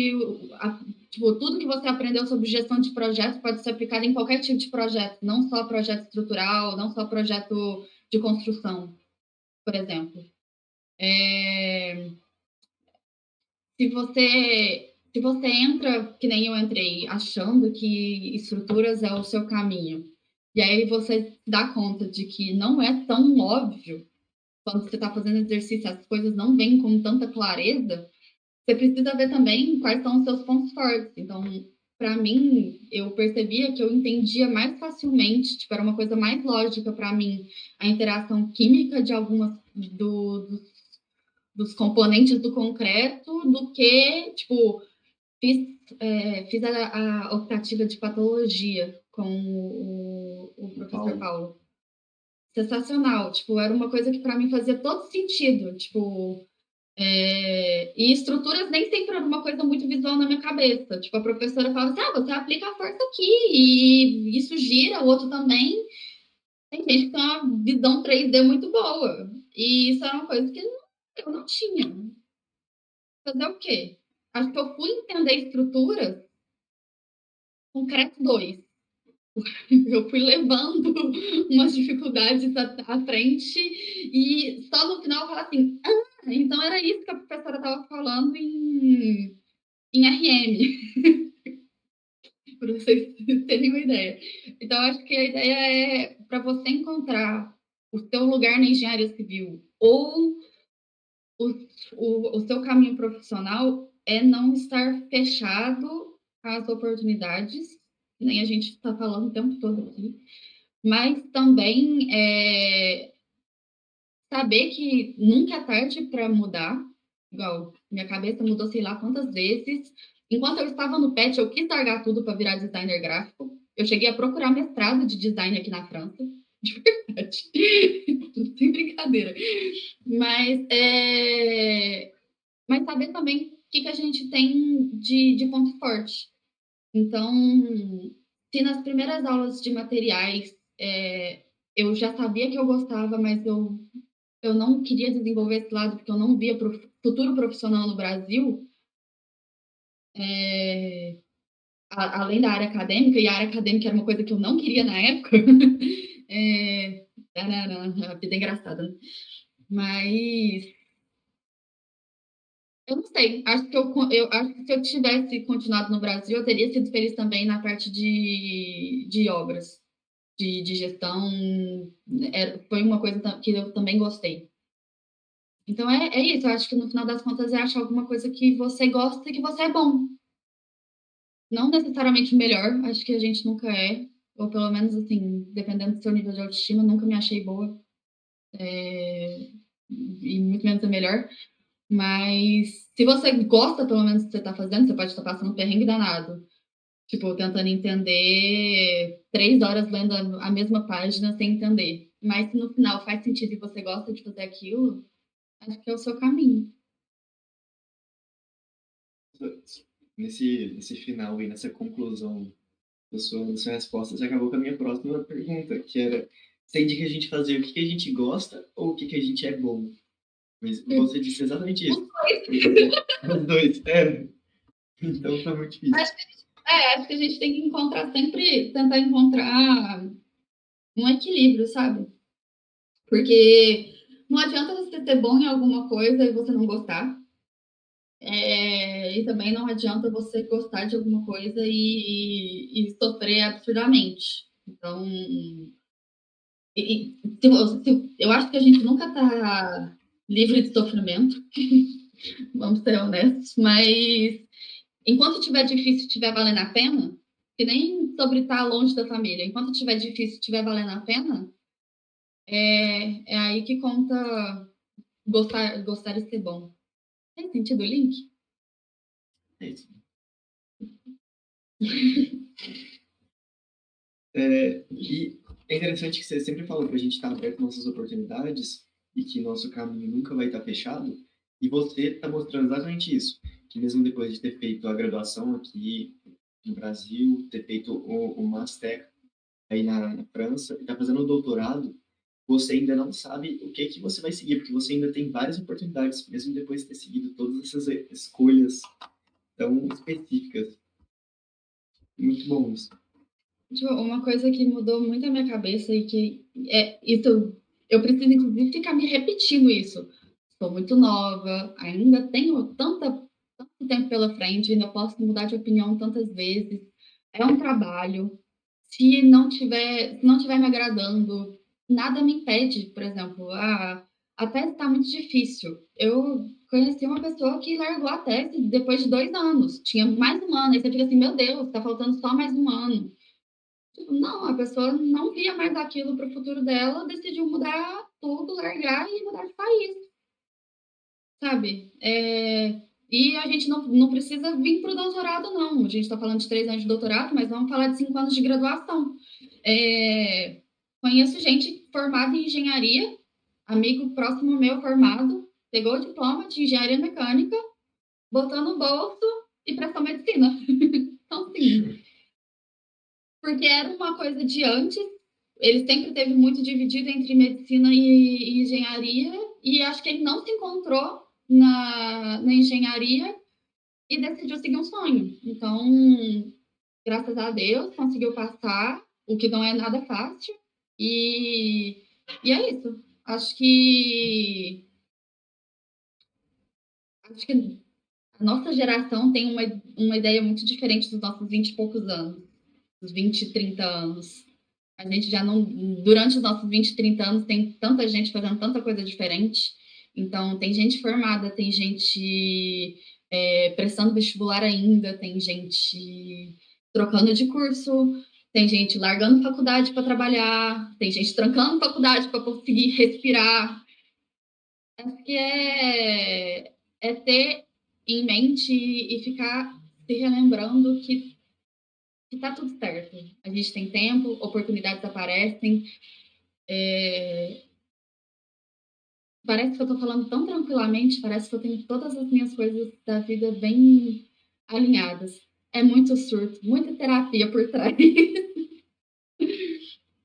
tipo, tudo que você aprendeu sobre gestão de projetos pode ser aplicado em qualquer tipo de projeto, não só projeto estrutural, não só projeto de construção, por exemplo. Se você entra, que nem eu entrei, achando que estruturas é o seu caminho, e aí você se dá conta de que não é tão óbvio quando você está fazendo exercício, as coisas não vêm com tanta clareza, você precisa ver também quais são os seus pontos fortes. Então, para mim, eu percebia que eu entendia mais facilmente, tipo, era uma coisa mais lógica para mim, a interação química de algumas dos componentes do concreto do que, tipo, fiz a optativa de patologia com o professor Paulo. Sensacional, tipo, era uma coisa que para mim fazia todo sentido, tipo, e estruturas nem sempre era uma coisa muito visual na minha cabeça, tipo, a professora falava assim, você aplica a força aqui, e isso gira, o outro também, tem gente que tem uma visão 3D muito boa, e isso era uma coisa que eu não tinha. Fazer o quê? Acho que eu fui entender estruturas concreto 2. Eu fui levando umas dificuldades à frente e só no final eu falei assim, então era isso que a professora estava falando em RM, para vocês terem uma ideia. Então, acho que a ideia é para você encontrar o seu lugar na engenharia civil ou o seu caminho profissional é não estar fechado às oportunidades, nem a gente está falando o tempo todo aqui, mas também saber que nunca é tarde para mudar. Igual, minha cabeça mudou sei lá quantas vezes. Enquanto eu estava no PET, eu quis largar tudo para virar designer gráfico. Eu cheguei a procurar mestrado de design aqui na França. De verdade. Sem brincadeira. Mas saber também o que a gente tem de ponto forte. Então, se nas primeiras aulas de materiais eu já sabia que eu gostava, mas eu não queria desenvolver esse lado porque eu não via futuro profissional no Brasil, além da área acadêmica, e a área acadêmica era uma coisa que eu não queria na época. A vida é engraçada, né? Mas eu não sei, acho que eu acho que se eu tivesse continuado no Brasil, eu teria sido feliz também na parte de obras, de gestão. Foi uma coisa que eu também gostei. Então é isso, eu acho que no final das contas é achar alguma coisa que você gosta e que você é bom. Não necessariamente o melhor, acho que a gente nunca é, ou pelo menos assim, dependendo do seu nível de autoestima, nunca me achei boa, e muito menos a melhor. Mas se você gosta, pelo menos, do que você está fazendo, você pode estar passando perrengue danado. Tipo, tentando entender 3 horas lendo a mesma página sem entender. Mas se no final faz sentido e você gosta de fazer aquilo, acho que é o seu caminho. Nesse final e nessa conclusão da sua resposta, você acabou com a minha próxima pergunta, que era: você indica a gente fazer o que a gente gosta ou o que a gente é bom? Mas você disse exatamente Os isso. dois. Os dois, é. Então tá muito difícil. Acho que a gente tem que tentar encontrar um equilíbrio, sabe? Porque não adianta você ser bom em alguma coisa e você não gostar. E também não adianta você gostar de alguma coisa e sofrer absurdamente. Então, eu acho que a gente nunca está livre de sofrimento, vamos ser honestos, mas enquanto estiver difícil, estiver valendo a pena, que nem sobre estar longe da família, enquanto estiver difícil, estiver valendo a pena, é aí que conta gostar e ser bom. Tem sentido o link? É isso. E é interessante que você sempre falou que a gente está aberto às nossas oportunidades e que nosso caminho nunca vai estar fechado. E você está mostrando exatamente isso. Que mesmo depois de ter feito a graduação aqui no Brasil, ter feito o Master aí na França, e está fazendo o doutorado, você ainda não sabe o que você vai seguir, porque você ainda tem várias oportunidades, mesmo depois de ter seguido todas essas escolhas tão específicas. Muito bom isso. Tipo, uma coisa que mudou muito a minha cabeça e que isso, eu preciso inclusive ficar me repetindo isso. Estou muito nova, ainda tenho tanto tempo pela frente, ainda posso mudar de opinião tantas vezes. É um trabalho. Se não tiver me agradando, nada me impede, por exemplo, a tese está muito difícil. Eu conheci uma pessoa que largou a tese depois de 2 anos. Tinha mais um ano. Aí você fica assim, meu Deus, está faltando só mais um ano. Não, a pessoa não via mais aquilo para o futuro dela, decidiu mudar tudo, largar e mudar de país, sabe? E a gente não precisa vir para o doutorado, não. A gente está falando de 3 anos de doutorado, mas vamos falar de 5 anos de graduação. Conheço gente formada em engenharia, amigo próximo meu formado, pegou o diploma de engenharia mecânica, botou no bolso e prestou medicina. Então, sim, porque era uma coisa de antes, ele sempre teve muito dividido entre medicina e engenharia, e acho que ele não se encontrou na engenharia e decidiu seguir um sonho. Então, graças a Deus, conseguiu passar, o que não é nada fácil, e é isso. Acho que a nossa geração tem uma ideia muito diferente dos nossos 20 e poucos anos, dos 20, 30 anos. A gente já não. Durante os nossos 20, 30 anos, tem tanta gente fazendo tanta coisa diferente. Então, tem gente formada, tem gente prestando vestibular ainda, tem gente trocando de curso, tem gente largando faculdade para trabalhar, tem gente trancando faculdade para conseguir respirar. Acho que é ter em mente e ficar se relembrando que tá tudo certo. A gente tem tempo, oportunidades aparecem. Parece que eu tô falando tão tranquilamente, parece que eu tenho todas as minhas coisas da vida bem alinhadas. É muito surto, muita terapia por trás.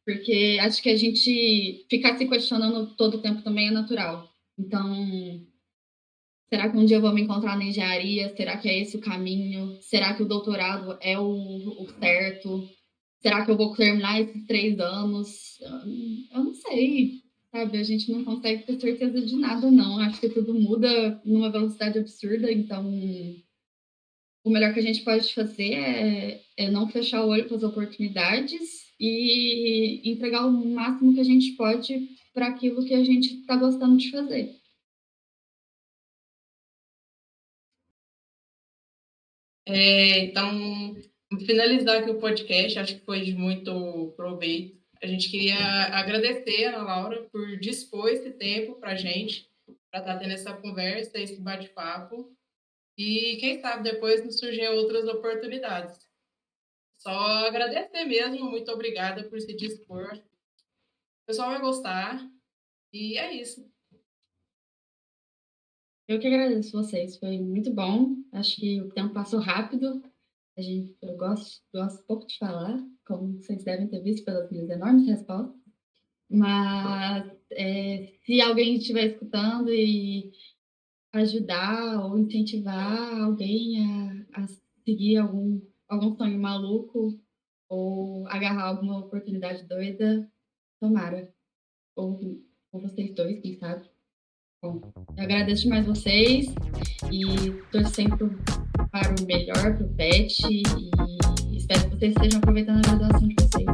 Porque acho que a gente ficar se questionando todo o tempo também é natural. Então, será que um dia eu vou me encontrar na engenharia? Será que é esse o caminho? Será que o doutorado é o certo? Será que eu vou terminar esses 3 anos? Eu não sei, sabe? A gente não consegue ter certeza de nada, não. Acho que tudo muda numa velocidade absurda, então o melhor que a gente pode fazer é não fechar o olho para as oportunidades e entregar o máximo que a gente pode para aquilo que a gente está gostando de fazer. Então, finalizar aqui o podcast, acho que foi de muito proveito. A gente queria agradecer a Ana Laura por dispor esse tempo para a gente. para estar tendo essa conversa, esse bate-papo. E quem sabe depois nos surgem outras oportunidades. Só agradecer mesmo, muito obrigada por se dispor. O pessoal vai gostar. E é isso. Eu que agradeço vocês, foi muito bom. Acho que o tempo passou rápido. Eu gosto pouco de falar, como vocês devem ter visto pelas minhas enormes respostas. Mas se alguém estiver escutando e ajudar ou incentivar alguém a seguir algum sonho maluco ou agarrar alguma oportunidade doida, tomara. Ou vocês dois, quem sabe. Bom, eu agradeço demais vocês e torço sempre para o melhor, para o PET, e espero que vocês estejam aproveitando a graduação de vocês.